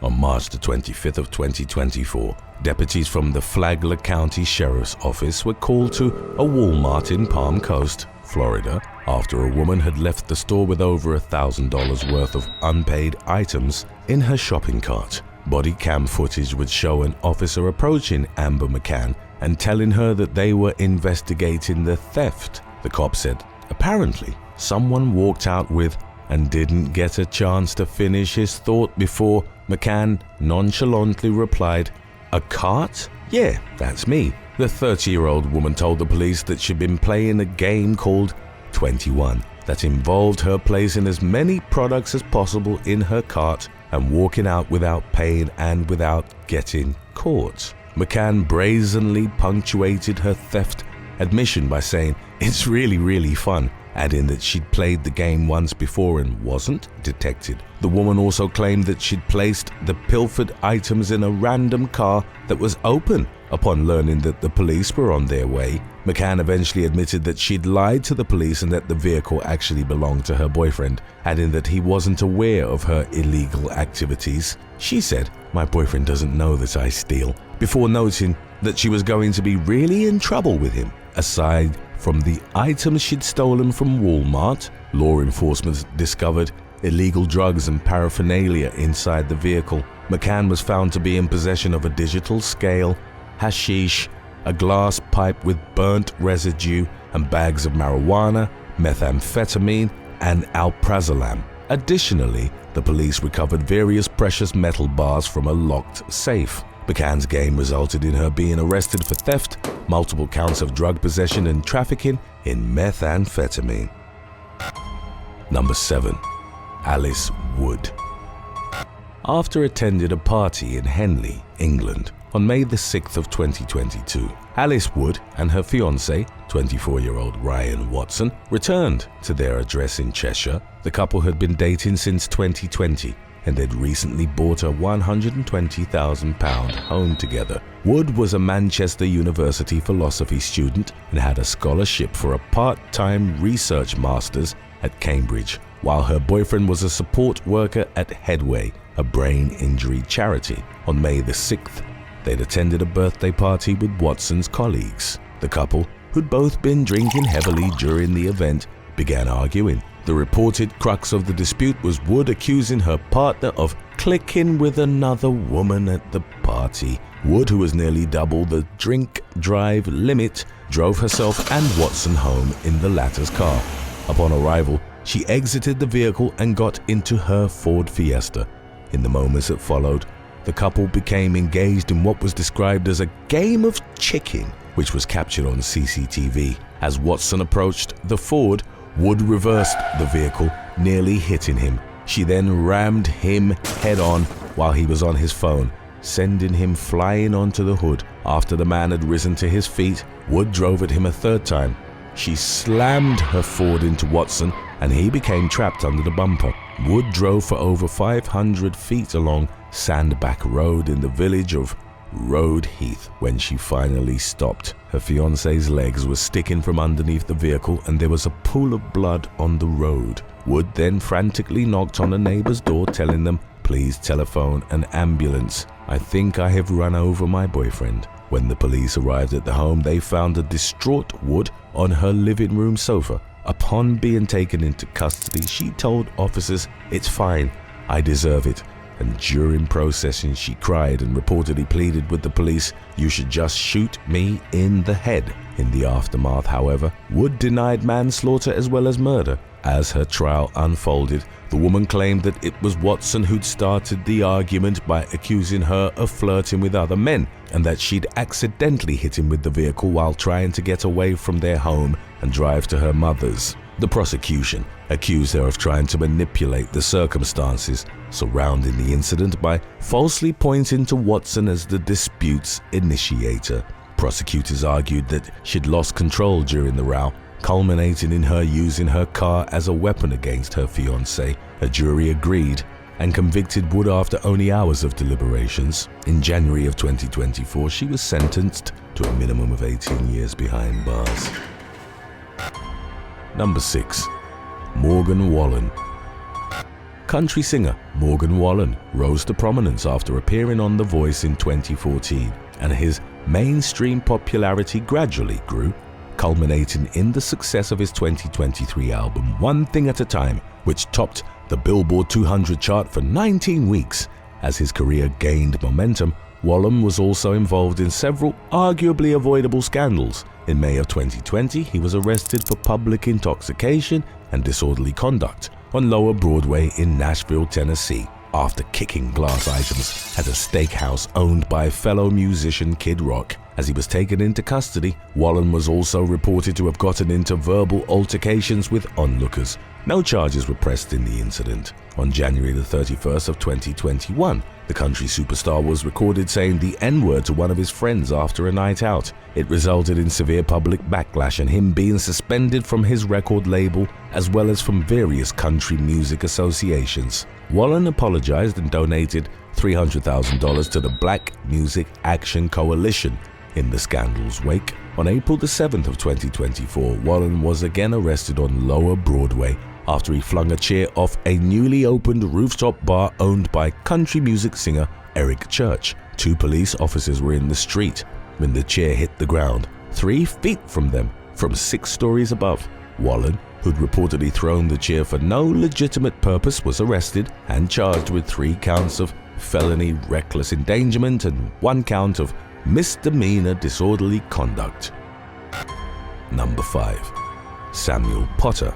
On March the 25th of 2024, deputies from the Flagler County Sheriff's Office were called to a Walmart in Palm Coast, Florida, after a woman had left the store with over $1,000 worth of unpaid items in her shopping cart. Body cam footage would show an officer approaching Amber McCann and telling her that they were investigating the theft. The cop said, apparently, someone walked out with and didn't get a chance to finish his thought before McCann nonchalantly replied, "A cart? Yeah, that's me." The 30-year-old woman told the police that she'd been playing a game called 21 that involved her placing as many products as possible in her cart and walking out without paying and without getting caught. McCann brazenly punctuated her theft admission by saying, "It's really fun," adding that she'd played the game once before and wasn't detected. The woman also claimed that she'd placed the pilfered items in a random car that was open. Upon learning that the police were on their way, McCann eventually admitted that she'd lied to the police and that the vehicle actually belonged to her boyfriend, adding that he wasn't aware of her illegal activities. She said, "My boyfriend doesn't know that I steal," before noting that she was going to be really in trouble with him. Aside from the items she'd stolen from Walmart, law enforcement discovered illegal drugs and paraphernalia inside the vehicle. McCann was found to be in possession of a digital scale, hashish, a glass pipe with burnt residue, and bags of marijuana, methamphetamine, and alprazolam. Additionally, the police recovered various precious metal bars from a locked safe. McCann's game resulted in her being arrested for theft, multiple counts of drug possession, and trafficking in methamphetamine. Number 7. Alice Wood. After attending a party in Henley, England, on May the 6th of 2022, Alice Wood and her fiancé, 24-year-old Ryan Watson, returned to their address in Cheshire. The couple had been dating since 2020 and they'd recently bought a £120,000 home together. Wood was a Manchester University philosophy student and had a scholarship for a part-time research master's at Cambridge, while her boyfriend was a support worker at Headway, a brain injury charity. On May the 6th, they'd attended a birthday party with Watson's colleagues. The couple, who'd both been drinking heavily during the event, began arguing. The reported crux of the dispute was Wood accusing her partner of clicking with another woman at the party. Wood, who was nearly double the drink-drive limit, drove herself and Watson home in the latter's car. Upon arrival, she exited the vehicle and got into her Ford Fiesta. In the moments that followed, the couple became engaged in what was described as a game of chicken, which was captured on CCTV. As Watson approached the Ford, Wood reversed the vehicle, nearly hitting him. She then rammed him head-on while he was on his phone, sending him flying onto the hood. After the man had risen to his feet, Wood drove at him a third time. She slammed her Ford into Watson and he became trapped under the bumper. Wood drove for over 500 feet along Sandback Road in the village of Road Heath when she finally stopped. Her fiancé's legs were sticking from underneath the vehicle and there was a pool of blood on the road. Wood then frantically knocked on a neighbor's door telling them, "Please telephone an ambulance. I think I have run over my boyfriend." When the police arrived at the home, they found a distraught Wood on her living room sofa. Upon being taken into custody, she told officers, "It's fine, I deserve it." And during processing, she cried and reportedly pleaded with the police, "You should just shoot me in the head." In the aftermath, however, Wood denied manslaughter as well as murder. As her trial unfolded, the woman claimed that it was Watson who'd started the argument by accusing her of flirting with other men, and that she'd accidentally hit him with the vehicle while trying to get away from their home and drive to her mother's. The prosecution accused her of trying to manipulate the circumstances surrounding the incident by falsely pointing to Watson as the dispute's initiator. Prosecutors argued that she'd lost control during the row, culminating in her using her car as a weapon against her fiancé. A jury agreed and convicted Wood after only hours of deliberations. In January of 2024, she was sentenced to a minimum of 18 years behind bars. Number 6. Morgan Wallen. Country singer Morgan Wallen rose to prominence after appearing on The Voice in 2014, and his mainstream popularity gradually grew, culminating in the success of his 2023 album One Thing at a Time, which topped the Billboard 200 chart for 19 weeks. As his career gained momentum, Wallen was also involved in several arguably avoidable scandals. In May of 2020, he was arrested for public intoxication and disorderly conduct on Lower Broadway in Nashville, Tennessee, after kicking glass items at a steakhouse owned by fellow musician Kid Rock. As he was taken into custody, Wallen was also reported to have gotten into verbal altercations with onlookers. No charges were pressed in the incident. On January the 31st of 2021, the country superstar was recorded saying the N-word to one of his friends after a night out. It resulted in severe public backlash and him being suspended from his record label as well as from various country music associations. Wallen apologized and donated $300,000 to the Black Music Action Coalition. In the scandal's wake, on April the 7th of 2024, Wallen was again arrested on Lower Broadway after he flung a chair off a newly opened rooftop bar owned by country music singer Eric Church. 2 police officers were in the street when the chair hit the ground, 3 feet from them, from 6 stories above. Wallen, who'd reportedly thrown the chair for no legitimate purpose, was arrested and charged with 3 counts of felony reckless endangerment and 1 count of misdemeanor disorderly conduct. Number 5. Samuel Potter.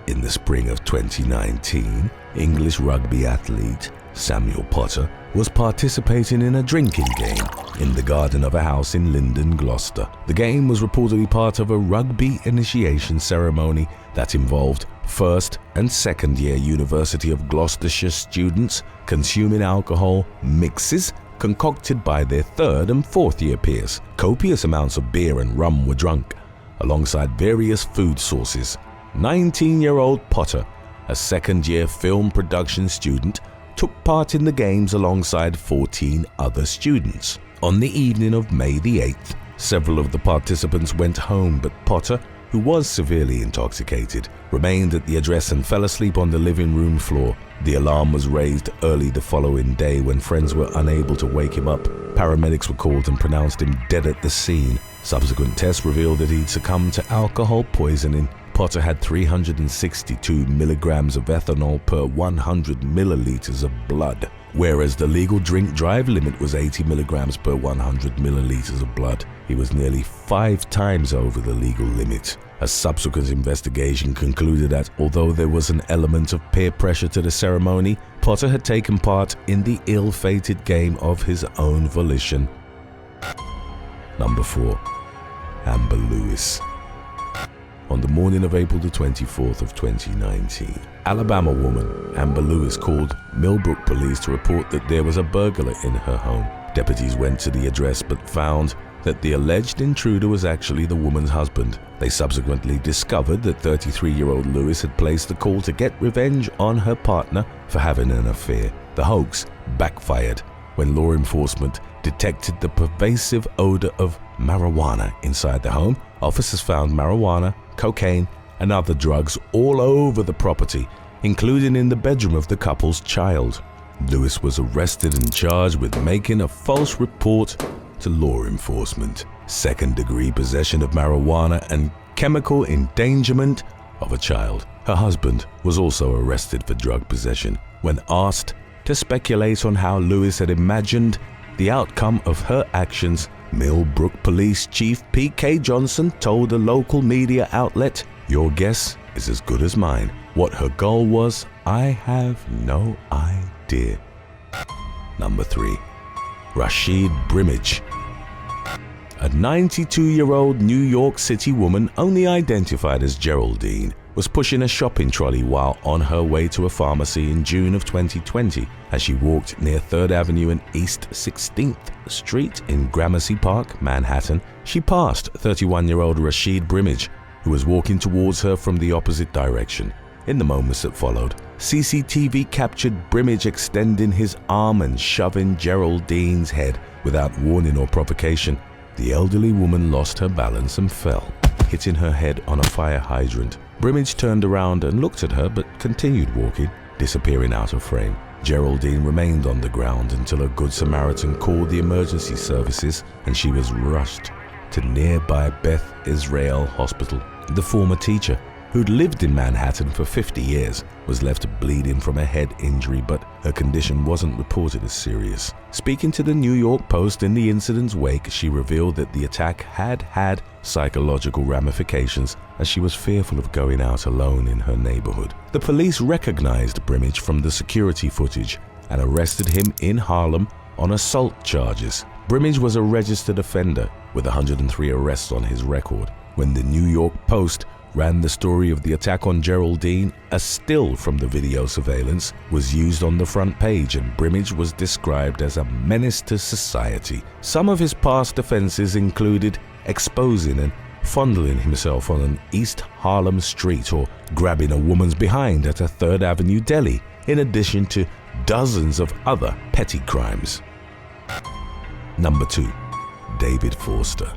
In the spring of 2019, English rugby athlete Samuel Potter was participating in a drinking game in the garden of a house in Linden, Gloucester. The game was reportedly part of a rugby initiation ceremony that involved first and second year University of Gloucestershire students consuming alcohol mixes concocted by their third and fourth year peers. Copious amounts of beer and rum were drunk, alongside various food sources. 19-year-old Potter, a second-year film production student, took part in the games alongside 14 other students. On the evening of May the 8th, several of the participants went home, but Potter, who was severely intoxicated, remained at the address and fell asleep on the living room floor. The alarm was raised early the following day when friends were unable to wake him up. Paramedics were called and pronounced him dead at the scene. Subsequent tests revealed that he'd succumbed to alcohol poisoning. Potter had 362 milligrams of ethanol per 100 milliliters of blood, whereas the legal drink-drive limit was 80 milligrams per 100 milliliters of blood. He was nearly 5 times over the legal limit. A subsequent investigation concluded that although there was an element of peer pressure to the ceremony, Potter had taken part in the ill-fated game of his own volition. Number 4. Amber Lewis. On the morning of April the 24th of 2019, Alabama woman Amber Lewis called Millbrook police to report that there was a burglar in her home. Deputies went to the address but found that the alleged intruder was actually the woman's husband. They subsequently discovered that 33-year-old Lewis had placed the call to get revenge on her partner for having an affair. The hoax backfired when law enforcement detected the pervasive odor of marijuana inside the home. Officers found marijuana, cocaine, and other drugs all over the property, including in the bedroom of the couple's child. Lewis was arrested and charged with making a false report to law enforcement, second-degree possession of marijuana, and chemical endangerment of a child. Her husband was also arrested for drug possession. When asked to speculate on how Lewis had imagined the outcome of her actions, Millbrook Police Chief P.K. Johnson told a local media outlet, "Your guess is as good as mine. What her goal was, I have no idea." Number 3. Rashid Brimmage. A 92-year-old New York City woman, only identified as Geraldine, was pushing a shopping trolley while on her way to a pharmacy in June of 2020. As she walked near 3rd Avenue and East 16th Street in Gramercy Park, Manhattan, she passed 31-year-old Rashid Brimmage, who was walking towards her from the opposite direction. In the moments that followed, CCTV captured Brimmage extending his arm and shoving Geraldine's head without warning or provocation. The elderly woman lost her balance and fell, hitting her head on a fire hydrant. Brimmage turned around and looked at her but continued walking, disappearing out of frame. Geraldine remained on the ground until a Good Samaritan called the emergency services and she was rushed to nearby Beth Israel Hospital. The former teacher, who'd lived in Manhattan for 50 years, was left bleeding from a head injury, but her condition wasn't reported as serious. Speaking to the New York Post in the incident's wake, she revealed that the attack had psychological ramifications as she was fearful of going out alone in her neighborhood. The police recognized Brimmage from the security footage and arrested him in Harlem on assault charges. Brimmage was a registered offender with 103 arrests on his record. When the New York Post ran the story of the attack on Geraldine, a still from the video surveillance was used on the front page, and Brimmage was described as a menace to society. Some of his past offenses included exposing and fondling himself on an East Harlem street or grabbing a woman's behind at a 3rd Avenue deli, in addition to dozens of other petty crimes. Number 2. David Forster.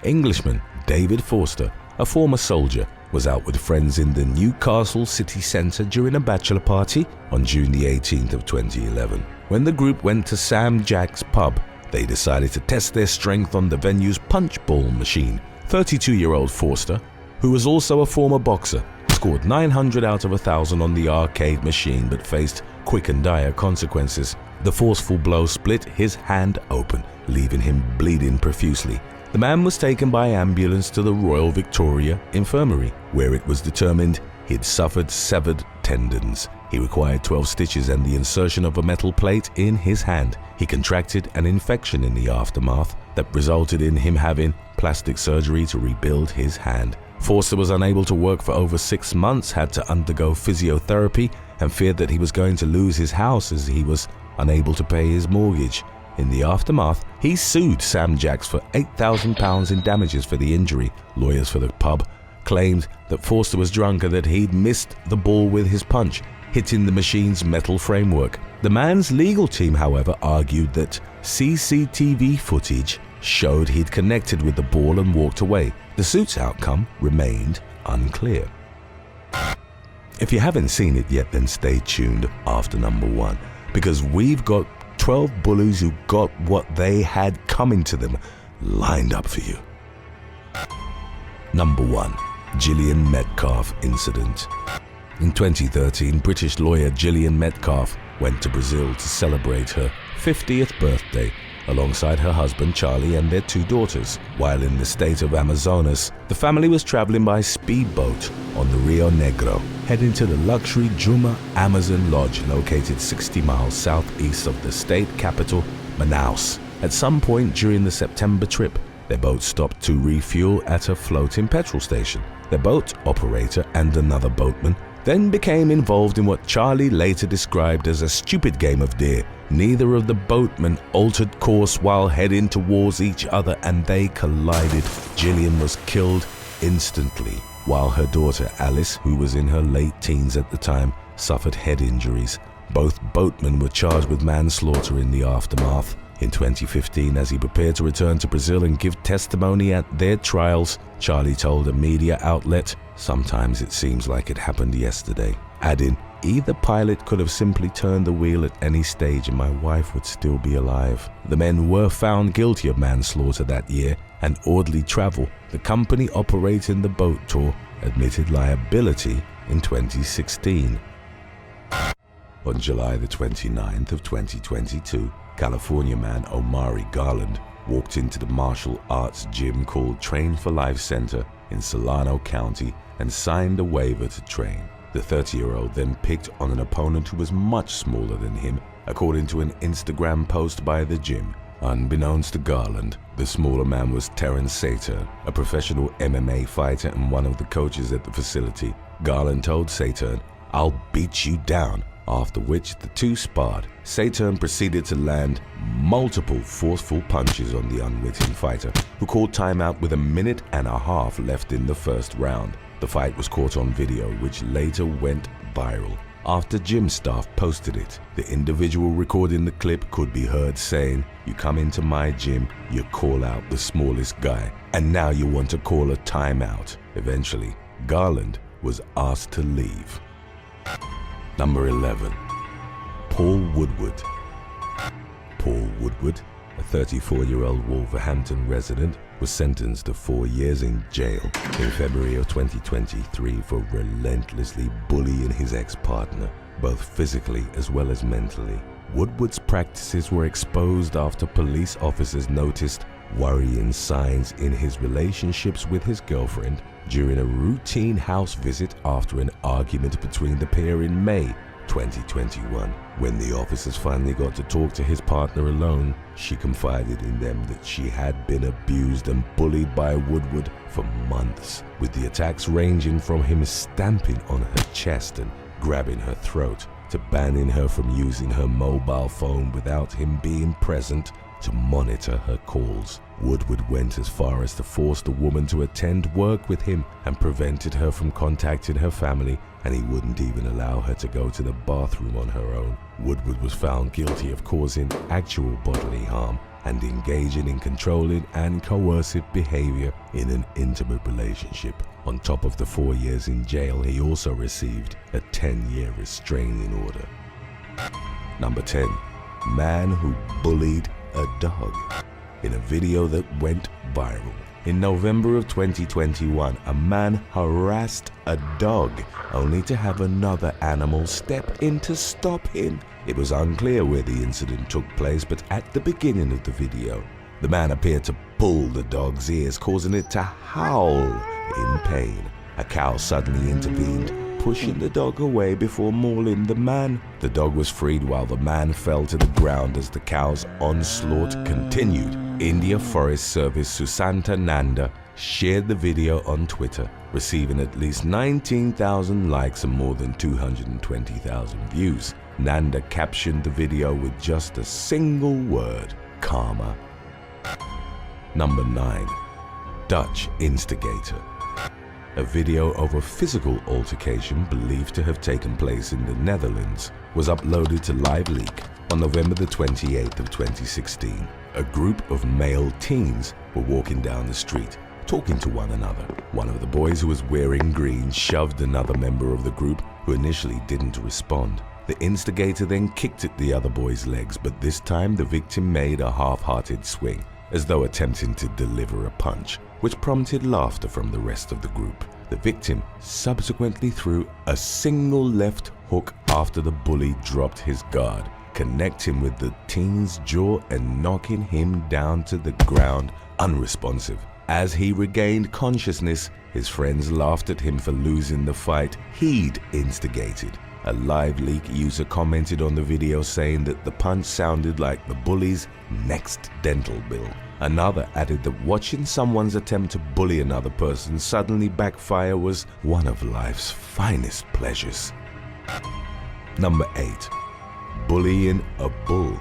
Englishman David Forster, a former soldier, was out with friends in the Newcastle city centre during a bachelor party on June the 18th of 2011. When the group went to Sam Jack's pub, they decided to test their strength on the venue's punch ball machine. 32-year-old Forster, who was also a former boxer, scored 900 out of 1,000 on the arcade machine but faced quick and dire consequences. The forceful blow split his hand open, leaving him bleeding profusely. The man was taken by ambulance to the Royal Victoria Infirmary, where it was determined he'd suffered severed tendons. He required 12 stitches and the insertion of a metal plate in his hand. He contracted an infection in the aftermath that resulted in him having plastic surgery to rebuild his hand. Forster was unable to work for over 6 months, had to undergo physiotherapy, and feared that he was going to lose his house as he was unable to pay his mortgage. In the aftermath, he sued Sam Jacks for £8,000 in damages for the injury. Lawyers for the pub claimed that Forster was drunk and that he'd missed the ball with his punch, hitting the machine's metal framework. The man's legal team, however, argued that CCTV footage showed he'd connected with the ball and walked away. The suit's outcome remained unclear. If you haven't seen it yet, then stay tuned after number 1, because we've got 12 bullies who got what they had coming to them lined up for you. Number 1. Gillian Metcalfe Incident. In 2013, British lawyer Gillian Metcalfe went to Brazil to celebrate her 50th birthday alongside her husband Charlie and their 2 daughters. While in the state of Amazonas, the family was traveling by speedboat on the Rio Negro, heading to the luxury Juma Amazon Lodge located 60 miles southeast of the state capital, Manaus. At some point during the September trip, their boat stopped to refuel at a floating petrol station. Their boat operator and another boatman then became involved in what Charlie later described as a stupid game of deer. Neither of the boatmen altered course while heading towards each other, and they collided. Gillian was killed instantly, while her daughter Alice, who was in her late teens at the time, suffered head injuries. Both boatmen were charged with manslaughter in the aftermath. In 2015, as he prepared to return to Brazil and give testimony at their trials, Charlie told a media outlet, "Sometimes it seems like it happened yesterday," adding, "Either pilot could have simply turned the wheel at any stage and my wife would still be alive." The men were found guilty of manslaughter that year and orderly travel. The company operating the boat tour admitted liability in 2016. On July the 29th of 2022, California man Omari Garland walked into the martial arts gym called Train for Life Center in Solano County and signed a waiver to train. The 30-year-old then picked on an opponent who was much smaller than him, according to an Instagram post by the gym. Unbeknownst to Garland, the smaller man was Terence Saturn, a professional MMA fighter and one of the coaches at the facility. Garland told Saturn, "I'll beat you down," after which the two sparred. Saturn proceeded to land multiple forceful punches on the unwitting fighter, who called timeout with a minute and a half left in the first round. The fight was caught on video, which later went viral. After gym staff posted it, the individual recording the clip could be heard saying, "You come into my gym, you call out the smallest guy, and now you want to call a timeout." Eventually, Garland was asked to leave. Number 11. Paul Woodward. Paul Woodward, a 34-year-old Wolverhampton resident, was sentenced to 4 years in jail in February of 2023 for relentlessly bullying his ex-partner, both physically as well as mentally. Woodward's practices were exposed after police officers noticed worrying signs in his relationships with his girlfriend during a routine house visit after an argument between the pair in May 2021. When the officers finally got to talk to his partner alone, she confided in them that she had been abused and bullied by Woodward for months, with the attacks ranging from him stamping on her chest and grabbing her throat, to banning her from using her mobile phone without him being present to monitor her calls. Woodward went as far as to force the woman to attend work with him and prevented her from contacting her family, and he wouldn't even allow her to go to the bathroom on her own. Woodward was found guilty of causing actual bodily harm and engaging in controlling and coercive behavior in an intimate relationship. On top of the 4 years in jail, he also received a 10-year restraining order. Number 10. Man who bullied a dog. In a video that went viral, in November of 2021, a man harassed a dog only to have another animal step in to stop him. It was unclear where the incident took place, but at the beginning of the video, the man appeared to pull the dog's ears, causing it to howl in pain. A cow suddenly intervened, pushing the dog away before mauling the man. The dog was freed while the man fell to the ground as the cow's onslaught continued. India Forest Service Susanta Nanda shared the video on Twitter, receiving at least 19,000 likes and more than 220,000 views. Nanda captioned the video with just a single word: karma. Number 9. Dutch instigator. A video of a physical altercation believed to have taken place in the Netherlands was uploaded to LiveLeak on November the 28th of 2016. A group of male teens were walking down the street, talking to one another. One of the boys, who was wearing green, shoved another member of the group who initially didn't respond. The instigator then kicked at the other boy's legs, but this time the victim made a half-hearted swing, as though attempting to deliver a punch, which prompted laughter from the rest of the group. The victim subsequently threw a single left hook after the bully dropped his guard, connecting with the teen's jaw and knocking him down to the ground unresponsive. As he regained consciousness, his friends laughed at him for losing the fight he'd instigated. A LiveLeak user commented on the video saying that the punch sounded like the bully's next dental bill. Another added that watching someone's attempt to bully another person suddenly backfire was one of life's finest pleasures. Number 8. Bullying a bull.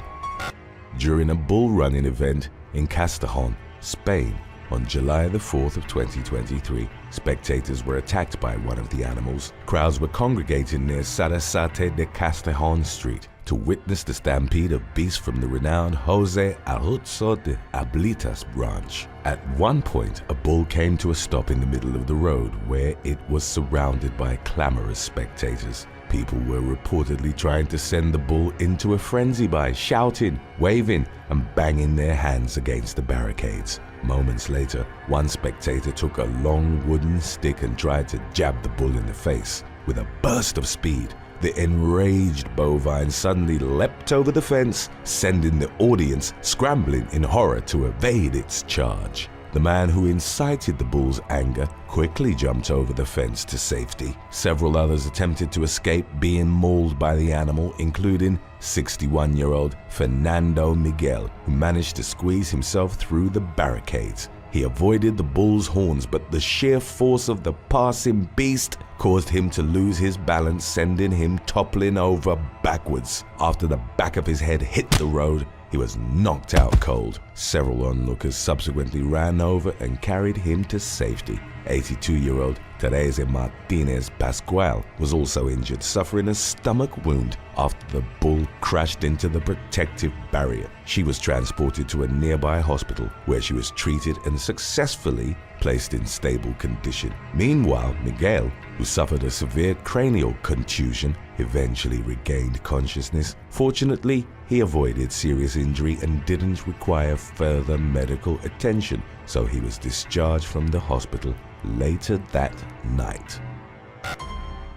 During a bull running event in Castellón, Spain, On July the 4th of 2023, spectators were attacked by one of the animals. Crowds were congregating near Sarasate de Castellón Street to witness the stampede of beasts from the renowned Jose Arrozo de Ablitas branch. At one point, a bull came to a stop in the middle of the road where it was surrounded by clamorous spectators. People were reportedly trying to send the bull into a frenzy by shouting, waving, and banging their hands against the barricades. Moments later, one spectator took a long wooden stick and tried to jab the bull in the face. With a burst of speed, the enraged bovine suddenly leapt over the fence, sending the audience scrambling in horror to evade its charge. The man who incited the bull's anger quickly jumped over the fence to safety. Several others attempted to escape being mauled by the animal, including 61-year-old Fernando Miguel, who managed to squeeze himself through the barricades. He avoided the bull's horns, but the sheer force of the passing beast caused him to lose his balance, sending him toppling over backwards. After the back of his head hit the road, he was knocked out cold. Several onlookers subsequently ran over and carried him to safety. 82-year-old Teresa Martinez Pascual was also injured, suffering a stomach wound after the bull crashed into the protective barrier. She was transported to a nearby hospital where she was treated and successfully placed in stable condition. Meanwhile, Miguel, who suffered a severe cranial contusion, eventually regained consciousness. Fortunately, he avoided serious injury and didn't require further medical attention, so he was discharged from the hospital later that night.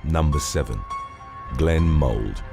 Number 7. Glen Mould.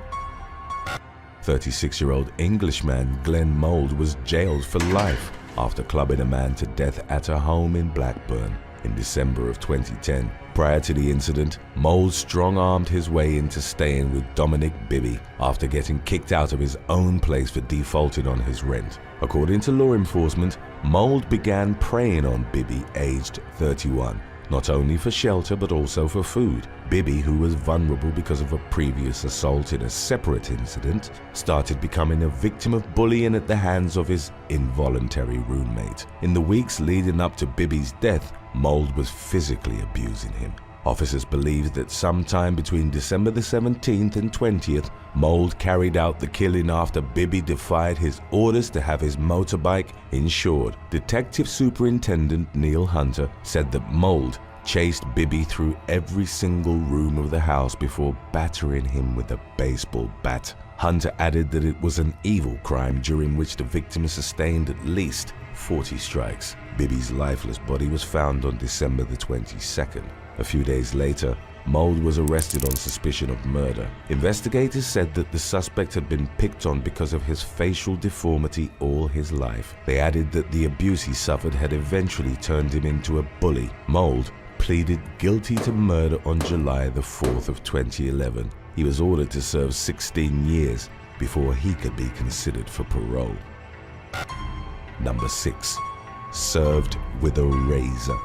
36-year-old Englishman Glen Mould was jailed for life after clubbing a man to death at a home in Blackburn in December of 2010. Prior to the incident, Mould strong-armed his way into staying with Dominic Bibby after getting kicked out of his own place for defaulting on his rent. According to law enforcement, Mould began preying on Bibby, aged 31, not only for shelter but also for food. Bibby, who was vulnerable because of a previous assault in a separate incident, started becoming a victim of bullying at the hands of his involuntary roommate. In the weeks leading up to Bibby's death, Mould was physically abusing him. Officers believed that sometime between December the 17th and 20th, Mould carried out the killing after Bibby defied his orders to have his motorbike insured. Detective Superintendent Neil Hunter said that Mould chased Bibby through every single room of the house before battering him with a baseball bat. Hunter added that it was an evil crime during which the victim sustained at least 40 strikes. Bibby's lifeless body was found on December the 22nd. A few days later, Mould was arrested on suspicion of murder. Investigators said that the suspect had been picked on because of his facial deformity all his life. They added that the abuse he suffered had eventually turned him into a bully. Mould pleaded guilty to murder on July the 4th of 2011. He was ordered to serve 16 years before he could be considered for parole. Number 6. Served with a razor.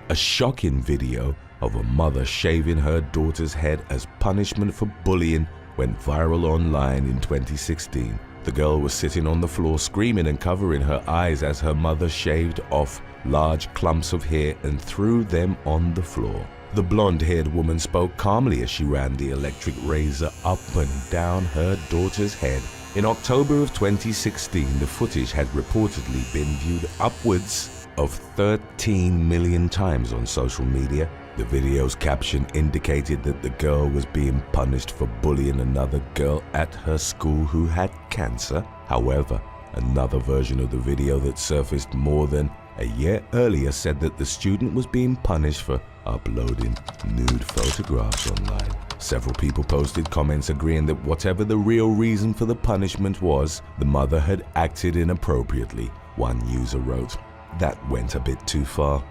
A shocking video of a mother shaving her daughter's head as punishment for bullying went viral online in 2016. The girl was sitting on the floor screaming and covering her eyes as her mother shaved off large clumps of hair and threw them on the floor. The blonde-haired woman spoke calmly as she ran the electric razor up and down her daughter's head. In October of 2016, the footage had reportedly been viewed upwards of 13 million times on social media. The video's caption indicated that the girl was being punished for bullying another girl at her school who had cancer. However, another version of the video that surfaced more than a year earlier said that the student was being punished for uploading nude photographs online. Several people posted comments agreeing that whatever the real reason for the punishment was, the mother had acted inappropriately. One user wrote, "That went a bit too far."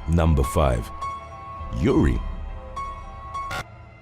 Number 5. Yuri.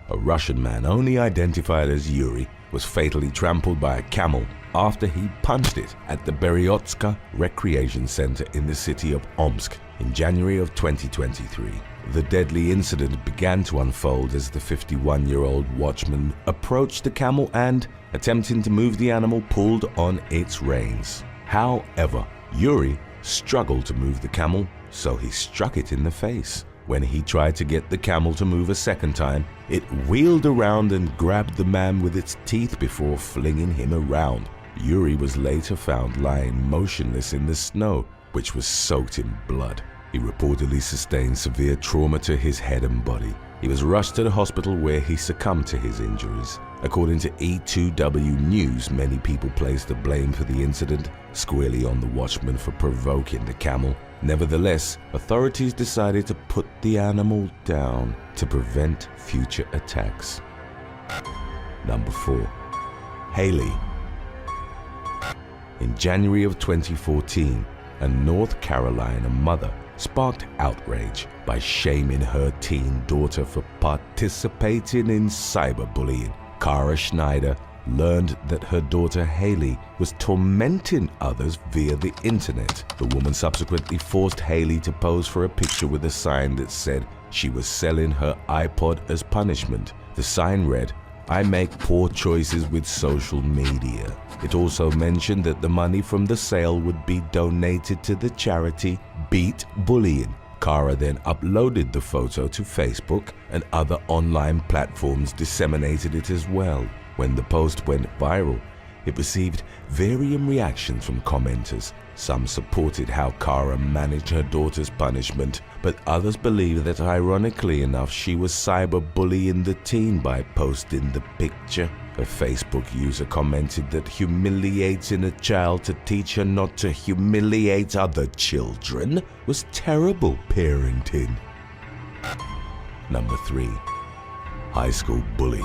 A Russian man, only identified as Yuri, was fatally trampled by a camel after he punched it at the Beryotska Recreation Center in the city of Omsk in January of 2023. The deadly incident began to unfold as the 51-year-old watchman approached the camel and, attempting to move the animal, pulled on its reins. However, Yuri struggled to move the camel, so he struck it in the face. When he tried to get the camel to move a second time, it wheeled around and grabbed the man with its teeth before flinging him around. Yuri was later found lying motionless in the snow, which was soaked in blood. He reportedly sustained severe trauma to his head and body. He was rushed to the hospital where he succumbed to his injuries. According to E2W News, many people placed the blame for the incident squarely on the watchman for provoking the camel. Nevertheless, authorities decided to put the animal down to prevent future attacks. Number 4. Haley. In January of 2014, a North Carolina mother sparked outrage by shaming her teen daughter for participating in cyberbullying. Kara Schneider learned that her daughter Haley was tormenting others via the internet. The woman subsequently forced Haley to pose for a picture with a sign that said she was selling her iPod as punishment. The sign read, "I make poor choices with social media." It also mentioned that the money from the sale would be donated to the charity Beat Bullying. Kara then uploaded the photo to Facebook, and other online platforms disseminated it as well. When the post went viral, it received varying reactions from commenters. Some supported how Kara managed her daughter's punishment, but others believed that ironically enough she was cyberbullying the teen by posting the picture. A Facebook user commented that humiliating a child to teach her not to humiliate other children was terrible parenting. Number 3. High school bully.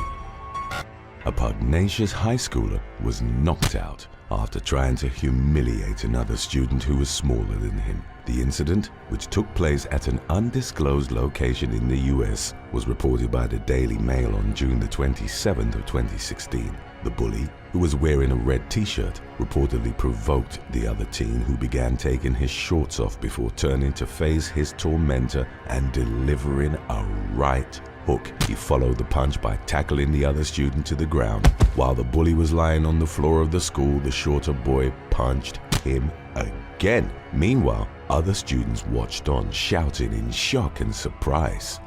A pugnacious high schooler was knocked out after trying to humiliate another student who was smaller than him. The incident, which took place at an undisclosed location in the US, was reported by the Daily Mail on June the 27th of 2016. The bully, who was wearing a red t-shirt, reportedly provoked the other teen, who began taking his shorts off before turning to face his tormentor and delivering a right hook. He followed the punch by tackling the other student to the ground. While the bully was lying on the floor of the school, the shorter boy punched him again. Meanwhile, other students watched on, shouting in shock and surprise.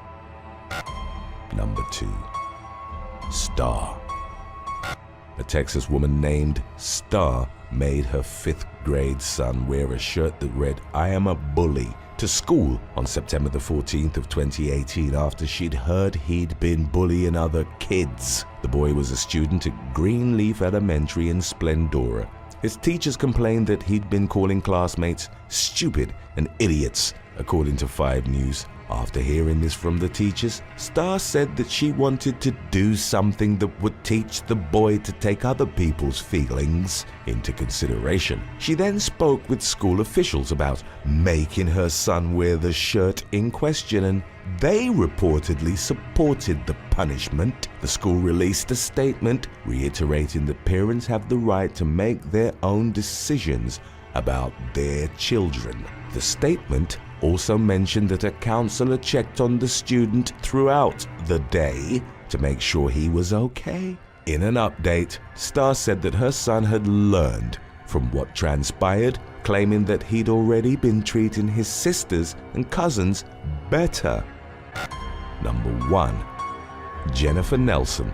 Number 2. Star. A Texas woman named Star made her 5th grade son wear a shirt that read, "I am a bully," to school on September the 14th of 2018 after she'd heard he'd been bullying other kids. The boy was a student at Greenleaf Elementary in Splendora. His teachers complained that he'd been calling classmates stupid and idiots, according to 5 News. After hearing this from the teachers, Star said that she wanted to do something that would teach the boy to take other people's feelings into consideration. She then spoke with school officials about making her son wear the shirt in question, and they reportedly supported the punishment. The school released a statement reiterating that parents have the right to make their own decisions about their children. The statement also mentioned that a counselor checked on the student throughout the day to make sure he was okay. In an update, Star said that her son had learned from what transpired, claiming that he'd already been treating his sisters and cousins better. Number 1. Jennifer Nelson.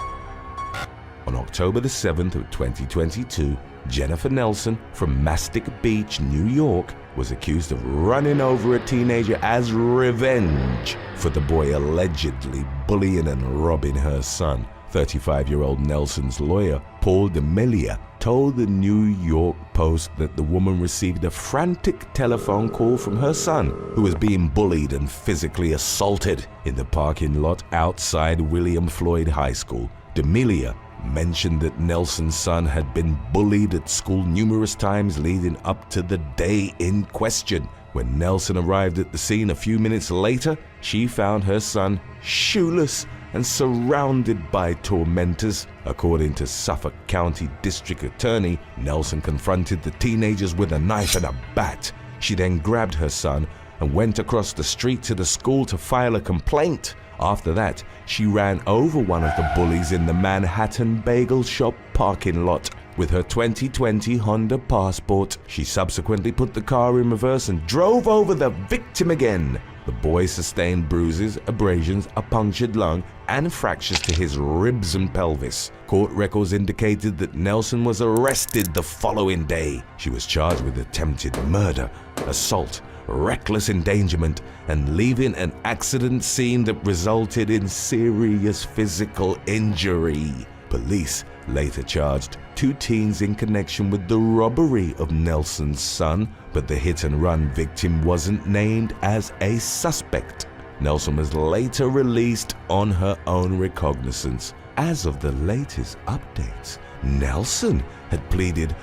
On October the 7th of 2022, Jennifer Nelson from Mastic Beach, New York, was accused of running over a teenager as revenge for the boy allegedly bullying and robbing her son. 35-year-old Nelson's lawyer, Paul D'Amelia, told the New York Post that the woman received a frantic telephone call from her son, who was being bullied and physically assaulted in the parking lot outside William Floyd High School. D'Amelia mentioned that Nelson's son had been bullied at school numerous times leading up to the day in question. When Nelson arrived at the scene a few minutes later, she found her son shoeless and surrounded by tormentors. According to Suffolk County District Attorney, Nelson confronted the teenagers with a knife and a bat. She then grabbed her son and went across the street to the school to file a complaint. After that, she ran over one of the bullies in the Manhattan Bagel Shop parking lot. with her 2020 Honda Passport. She subsequently put the car in reverse and drove over the victim again. The boy sustained bruises, abrasions, a punctured lung, and fractures to his ribs and pelvis. Court records indicated that Nelson was arrested the following day. She was charged with attempted murder, assault, reckless endangerment, and leaving an accident scene that resulted in serious physical injury. Police later charged 2 teens in connection with the robbery of Nelson's son, but the hit-and-run victim wasn't named as a suspect. Nelson was later released on her own recognizance. As of the latest updates, Nelson had pleaded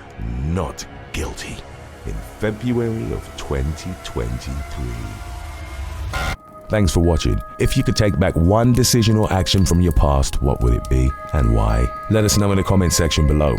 not guilty in February of 2023. Thanks for watching. If you could take back one decision or action from your past, what would it be and why? Let us know in the comment section below.